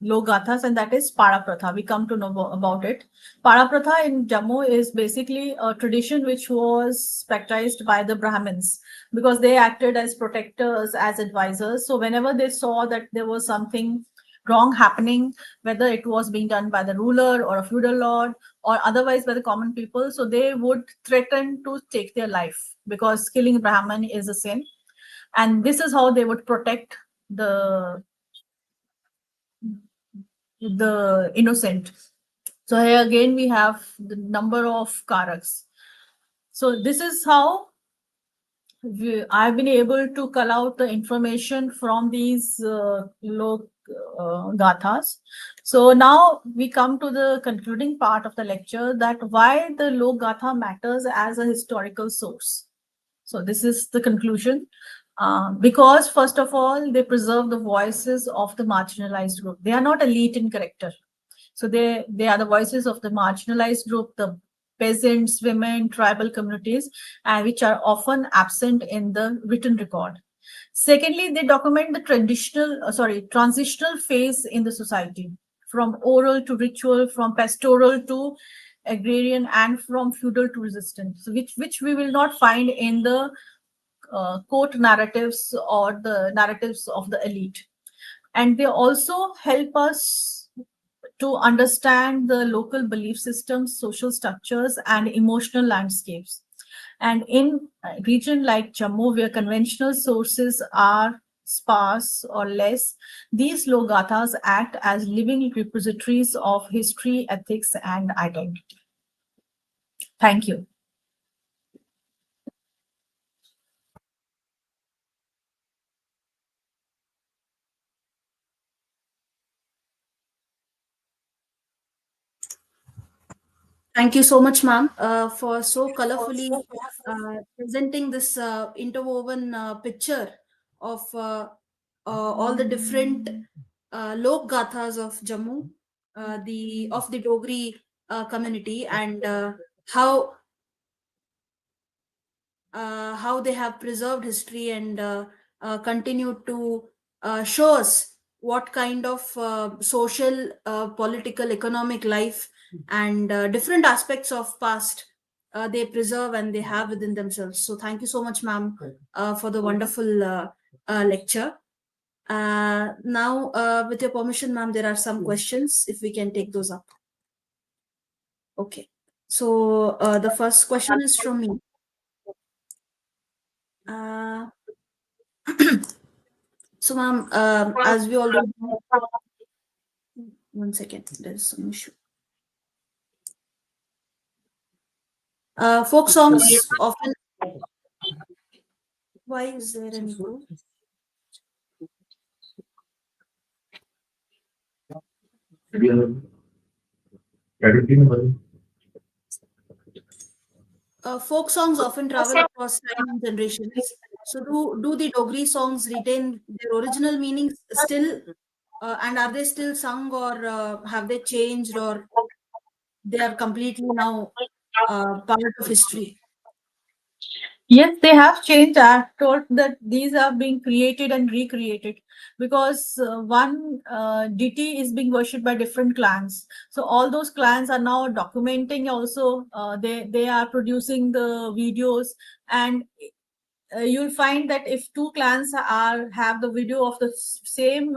[SPEAKER 3] logathas, and that is Parapratha. We come to know about it. Parapratha in Jammu is basically a tradition which was practiced by the Brahmins, because they acted as protectors, as advisors. So whenever they saw that there was something wrong happening, whether it was being done by the ruler or a feudal lord or otherwise by the common people, so they would threaten to take their life, because killing Brahman is a sin. And this is how they would protect the innocent. So here again we have the number of karaks. So this is how I've been able to cull out the information from these gathas. So now we come to the concluding part of the lecture, that why the Lok Gatha matters as a historical source. So this is the conclusion. Because first of all, they preserve the voices of the marginalized group. They are not elite in character. So they are the voices of the marginalized group, the peasants, women, tribal communities, and which are often absent in the written record. Secondly, they document the transitional phase in the society, from oral to ritual, from pastoral to agrarian, and from feudal to resistance, which we will not find in the court narratives or the narratives of the elite. And they also help us to understand the local belief systems, social structures, and emotional landscapes. And in a region like Jammu, where conventional sources are sparse or less, these logathas act as living repositories of history, ethics, and identity. Thank you.
[SPEAKER 1] Thank you so much, ma'am, for so colorfully presenting this interwoven picture of all the different lok gathas of Jammu, the Dogri community, and how they have preserved history and continued to show us what kind of social, political, economic life and different aspects of past they preserve and they have within themselves. So thank you so much, ma'am, for the wonderful lecture. Now, with your permission, ma'am, there are some questions, if we can take those up. Okay. So the first question is from me. Uh, so, ma'am, as we already know, one second, there's some issue. Folk songs often. Why is there an echo? Folk songs often travel across time and generations. So, do the Dogri songs retain their original meanings still, and are they still sung, or have they changed, or they are completely now part of history?
[SPEAKER 3] Yes, they have changed. I told that these are being created and recreated because one deity is being worshipped by different clans. So all those clans are now documenting. Also, they are producing the videos, and you'll find that if two clans are have the video of the same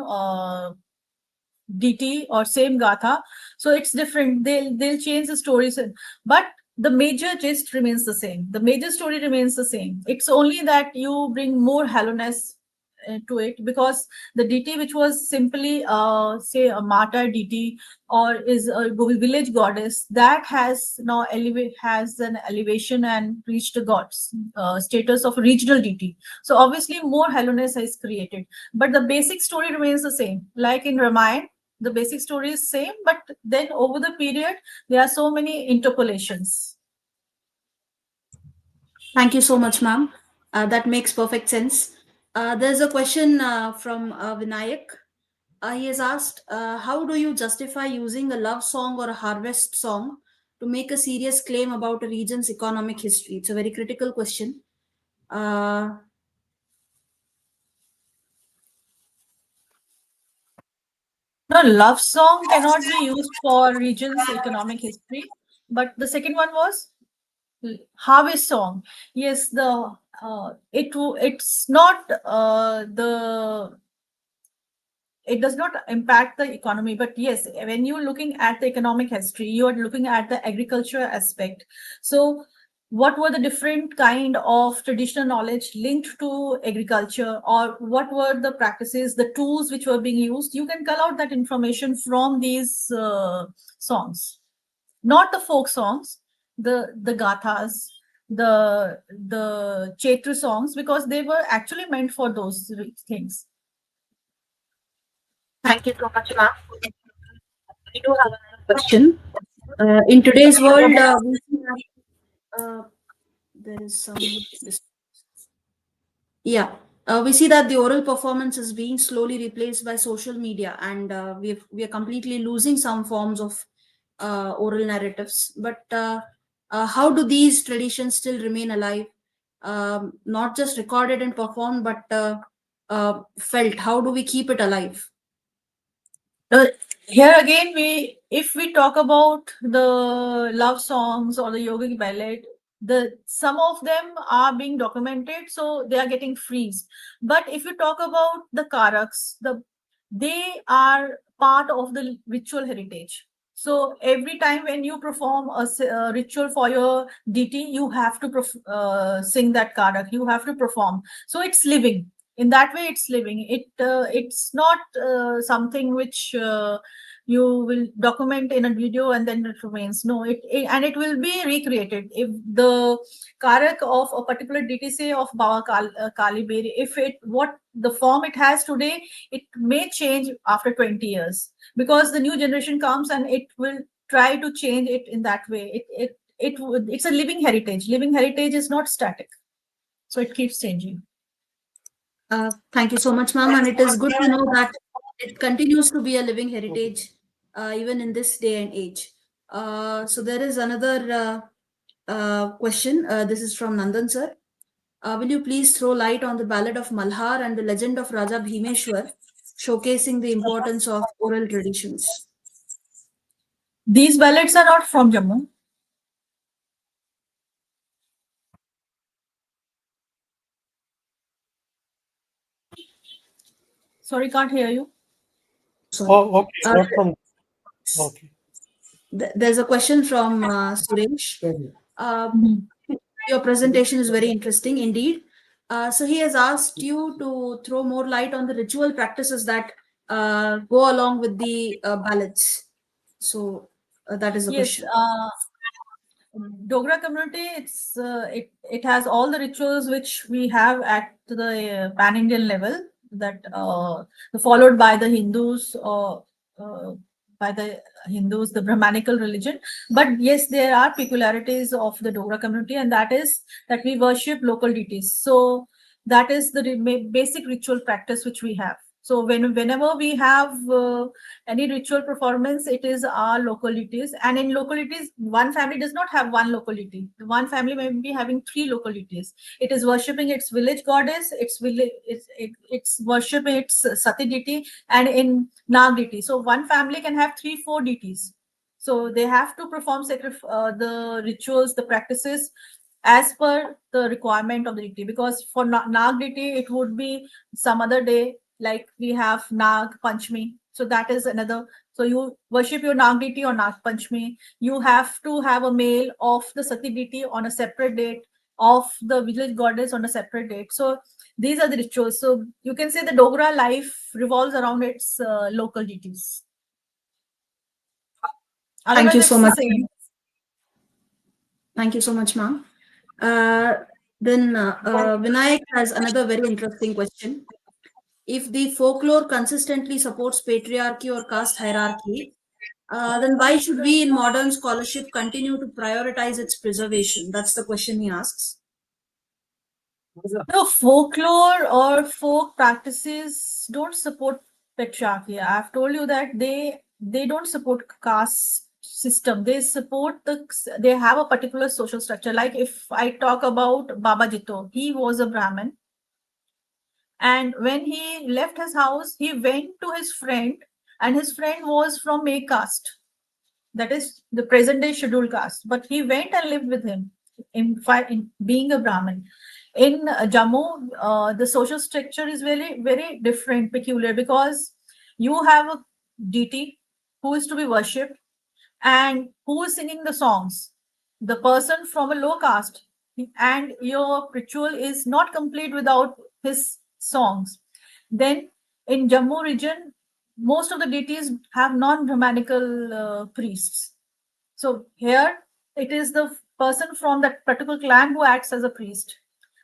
[SPEAKER 3] deity or same gatha, so it's different. They'll change the stories, but the major gist remains the same. The major story remains the same. It's only that you bring more hollowness to it, because the deity which was simply say a martyr deity or is a village goddess, that has now has an elevation and reached the god's status of regional deity. So obviously more hollowness is created, but the basic story remains the same. Like in Ramayana, the basic story is same, but then over the period there are so many interpolations.
[SPEAKER 1] Thank you so much, ma'am. That makes perfect sense. There's a question from Vinayak. He has asked, how do you justify using a love song or a harvest song to make a serious claim about a region's economic history? It's a very critical question.
[SPEAKER 3] No, love song cannot be used for region's economic history. But the second one was harvest song. Yes, the it's not the it does not impact the economy, but yes, when you're looking at the economic history, you are looking at the agriculture aspect. So what were the different kind of traditional knowledge linked to agriculture, or what were the practices, the tools which were being used? You can cull out that information from these songs, not the folk songs, the gathas, the Chetra songs, because they were actually meant for those things.
[SPEAKER 1] Thank you so much, ma'am. We do have another question. In today's world, we see that, there is some. Yeah, we see that the oral performance is being slowly replaced by social media, and we are completely losing some forms of oral narratives. But How do these traditions still remain alive? Not just recorded and performed, but felt. How do we keep it alive?
[SPEAKER 3] Uh, Here again, if we talk about the love songs or the yogic ballad, some of them are being documented, so they are getting freeze. But if you talk about the karaks, they are part of the ritual heritage. So every time when you perform a ritual for your deity, you have to sing that karak. You have to perform. So it's living. In that way, it's living. It's not something which you will document in a video and then it remains. No, and it will be recreated. If the karak of a particular deity, say of Kali Beri, if it what the form it has today, it may change after 20 years, because the new generation comes and it will try to change it in that way. It's a living heritage. Living heritage is not static, so it keeps changing.
[SPEAKER 1] Thank you so much, ma'am. And it is good to know that it continues to be a living heritage even in this day and age. So there is another question. This is from Nandan sir. Will you please throw light on the ballad of Malhar and the legend of Raja Bhimeshwar, showcasing the importance of oral traditions?
[SPEAKER 3] These ballads are not from Jammu. Sorry, can't hear you.
[SPEAKER 1] Sorry.
[SPEAKER 4] Oh, okay.
[SPEAKER 1] Uh,
[SPEAKER 4] Not from. Okay.
[SPEAKER 1] there's a question from Suresh. Uh, your presentation is very interesting indeed. So he has asked you to throw more light on the ritual practices that go along with the ballads. So that is the
[SPEAKER 3] Yes,
[SPEAKER 1] question.
[SPEAKER 3] Dogra community, it has all the rituals which we have at the pan Indian level, that followed by the Hindus, or by the Hindus, the Brahmanical religion. But yes, there are peculiarities of the Dogra community, and that is that we worship local deities. So that is the basic ritual practice which we have. So whenever we have any ritual performance, it is our localities. And in localities, one family does not have one locality. One family may be having three localities. It is worshipping its village goddess, its village, it's worshipping its sati deity, and in nag deity. So one family can have 3-4 deities. So they have to perform the rituals, the practices as per the requirement of the deity. Because for nag deity, it would be some other day, like we have Nag Panchami. So that is another. So you worship your Nag deity on Nag Panchami. You have to have a male of the Sati deity on a separate date, of the village goddess on a separate date. So these are the rituals. So you can say the Dogra life revolves around its local deities.
[SPEAKER 1] Thank you
[SPEAKER 3] Otherwise,
[SPEAKER 1] so
[SPEAKER 3] it's the
[SPEAKER 1] much.
[SPEAKER 3] same.
[SPEAKER 1] Thank you so much, ma'am. Then Vinayak has another very interesting question. If the folklore consistently supports patriarchy or caste hierarchy, then why should we in modern scholarship continue to prioritize its preservation? That's the question he asks.
[SPEAKER 3] No, folklore or folk practices don't support patriarchy. I've told you that they don't support caste system. They support they have a particular social structure. Like if I talk about Baba Jito, he was a Brahmin, and when he left his house, he went to his friend, and his friend was from May caste, that is the present day scheduled caste, but he went and lived with him in being a Brahmin. In Jammu, the social structure is very, very different, peculiar, because you have a deity who is to be worshipped, and who is singing the songs, the person from a low caste, and your ritual is not complete without his songs. Then in Jammu region, most of the deities have non-Brahmanical priests. So here it is the person from that particular clan who acts as a priest.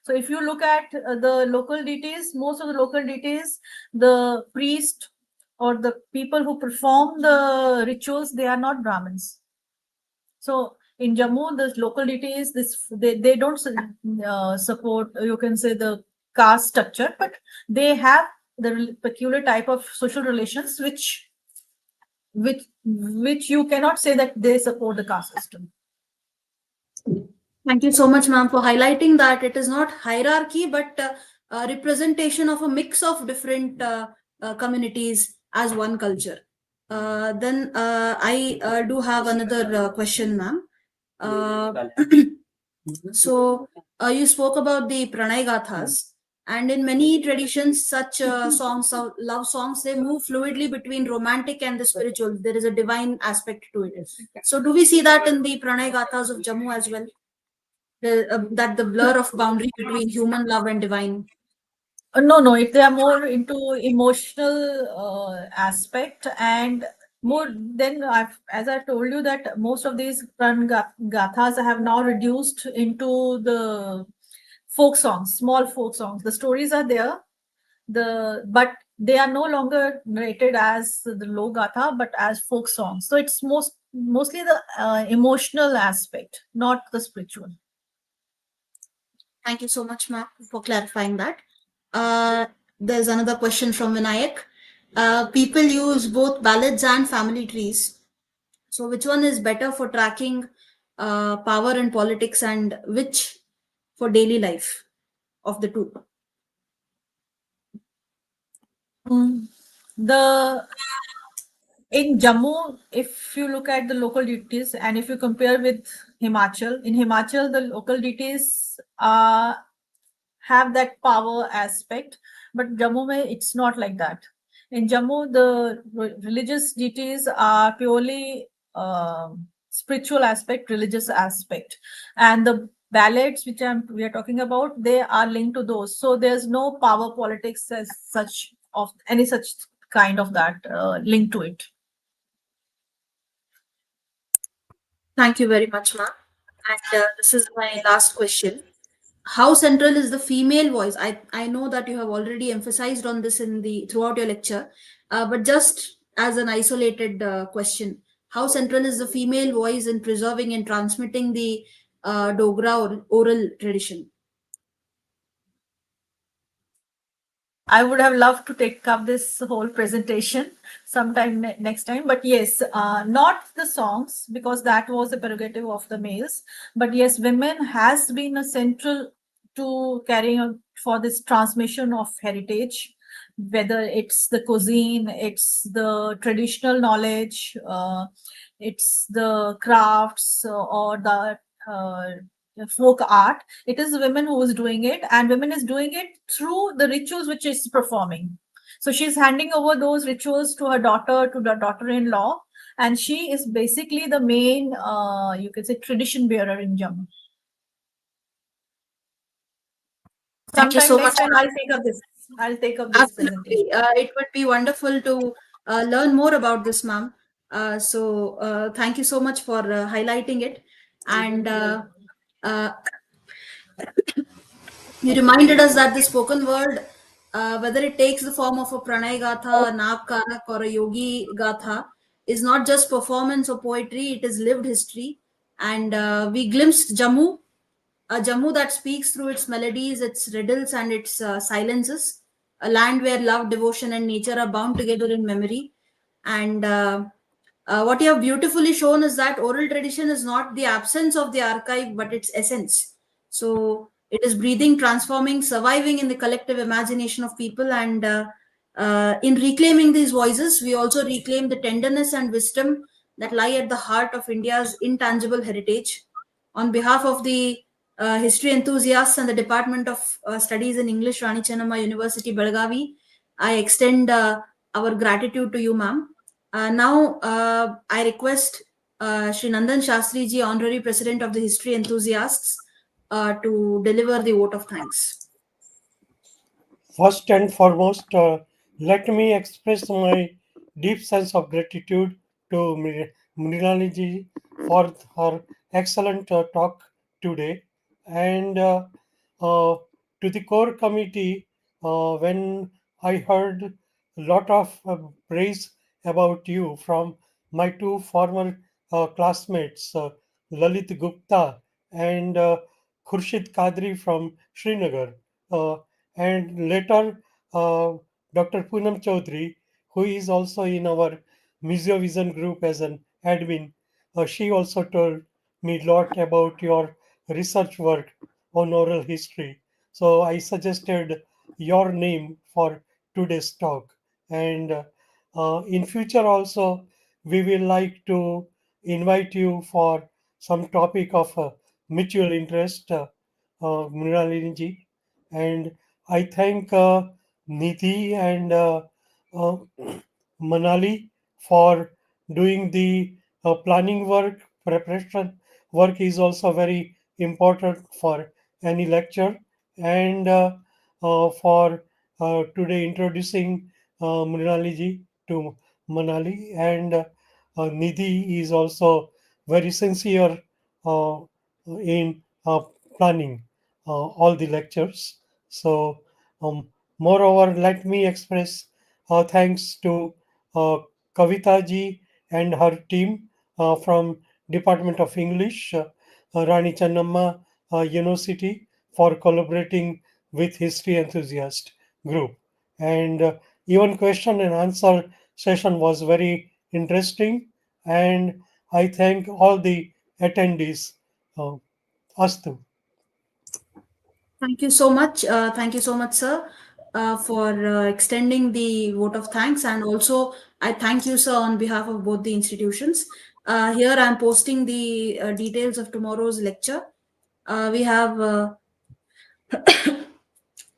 [SPEAKER 3] So if you look at the local deities, most of the local deities, the priest or the people who perform the rituals, they are not Brahmins. So in Jammu, the local deities, they don't support, you can say, the caste structure, but they have the peculiar type of social relations which you cannot say that they support the caste system.
[SPEAKER 1] Thank you so much, ma'am, for highlighting that it is not hierarchy, but a representation of a mix of different communities as one culture. Then I do have another question, ma'am. Uh, so you spoke about the Pranay Gathas, and in many traditions, such songs, love songs, they move fluidly between romantic and the spiritual. There is a divine aspect to it. So, do we see that in the Pranay Gathas of Jammu as well? That the blur of boundary between human love and divine.
[SPEAKER 3] No, no, if they are more into emotional aspect and more, then as I told you that most of these gathas have now reduced into the folk songs, small folk songs. The stories are there, but they are no longer narrated as the low gatha, but as folk songs. So it's mostly the emotional aspect, not the spiritual.
[SPEAKER 1] Thank you so much, ma'am, for clarifying that. Uh, there's another question from Vinayak. People use both ballads and family trees. So, which one is better for tracking power and politics, and which for daily life of the two?
[SPEAKER 3] Mm. The In Jammu, if you look at the local deities and if you compare with Himachal, in Himachal the local deities have that power aspect, but Jammu mein, it's not like that. In Jammu, the religious deities are purely spiritual aspect, religious aspect, and the ballads which we are talking about, they are linked to those. So there's no power politics as such of any such kind of that link to it.
[SPEAKER 1] Thank you very much, ma'am. And this is my last question. How central is the female voice? I know that you have already emphasized on this in the throughout your lecture, but just as an isolated question, how central is the female voice in preserving and transmitting the Dogra oral tradition?
[SPEAKER 3] I would have loved to take up this whole presentation sometime next time. But yes, not the songs because that was a prerogative of the males. But yes, women has been a central to carrying on for this transmission of heritage, whether it's the cuisine, it's the traditional knowledge, it's the crafts or the folk art. It is women who is doing it, and women is doing it through the rituals which is performing. So she's handing over those rituals to her daughter, to the daughter-in-law, and she is basically the main you could say tradition bearer in Jammu.
[SPEAKER 1] Thank you
[SPEAKER 3] Sometime
[SPEAKER 1] so
[SPEAKER 3] next
[SPEAKER 1] much.
[SPEAKER 3] time I'll take up this presentation.
[SPEAKER 1] Absolutely. It would be wonderful to learn more about this, ma'am. So thank you so much for highlighting it. And uh, you reminded us that the spoken word, whether it takes the form of a pranay gatha, a naab karak, or a yogi gatha, is not just performance or poetry, it is lived history. And we glimpsed Jammu, a Jammu that speaks through its melodies, its riddles, and its silences, a land where love, devotion, and nature are bound together in memory. And what you have beautifully shown is that oral tradition is not the absence of the archive, but its essence. So it is breathing, transforming, surviving in the collective imagination of people. And in reclaiming these voices, we also reclaim the tenderness and wisdom that lie at the heart of India's intangible heritage. On behalf of the history enthusiasts and the Department of Studies in English, Rani Chennamma University, Belgavi, I extend our gratitude to you, ma'am. Now, I request Sri Nandan Shastri ji, Honorary President of the History Enthusiasts, to deliver the vote of thanks.
[SPEAKER 4] First and foremost, let me express my deep sense of gratitude to Mrinalini for her excellent talk today, and to the core committee. When I heard a lot of praise about you from my two former classmates, Lalit Gupta and Khurshid Kadri from Srinagar. And later Dr. Poonam Chaudhary, who is also in our Museovision group as an admin. She also told me a lot about your research work on oral history. So I suggested your name for today's talk. And in future also, we will like to invite you for some topic of mutual interest, Mrinalini ji. And I thank Nidhi and uh, Manali for doing the planning work. Preparation work is also very important for any lecture, and for today introducing Mrinali ji to Manali, and Nidhi is also very sincere uh, in planning all the lectures. So, moreover, let me express thanks to uh, Kavita ji and her team from Department of English, Rani Channamma University, for collaborating with History Enthusiast group. And even question and answer session was very interesting. And I thank all the attendees. Uh, Astu.
[SPEAKER 1] Thank you so much. Thank you so much, sir, for extending the vote of thanks. And also, I thank you, sir, on behalf of both the institutions. Here, I'm posting the details of tomorrow's lecture. We have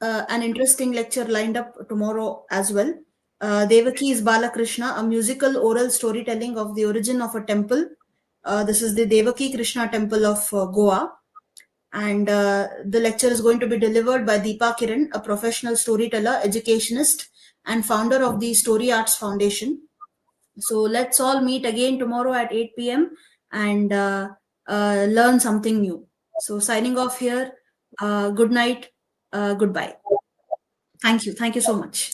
[SPEAKER 1] an interesting lecture lined up tomorrow as well. Devaki is Balakrishna, a musical oral storytelling of the origin of a temple. This is the Devaki Krishna Temple of Goa. And the lecture is going to be delivered by Deepa Kiran, a professional storyteller, educationist, and founder of the Story Arts Foundation. So let's all meet again tomorrow at 8 p.m. and learn something new. So signing off here. Good night. Goodbye. Thank you. Thank you so much.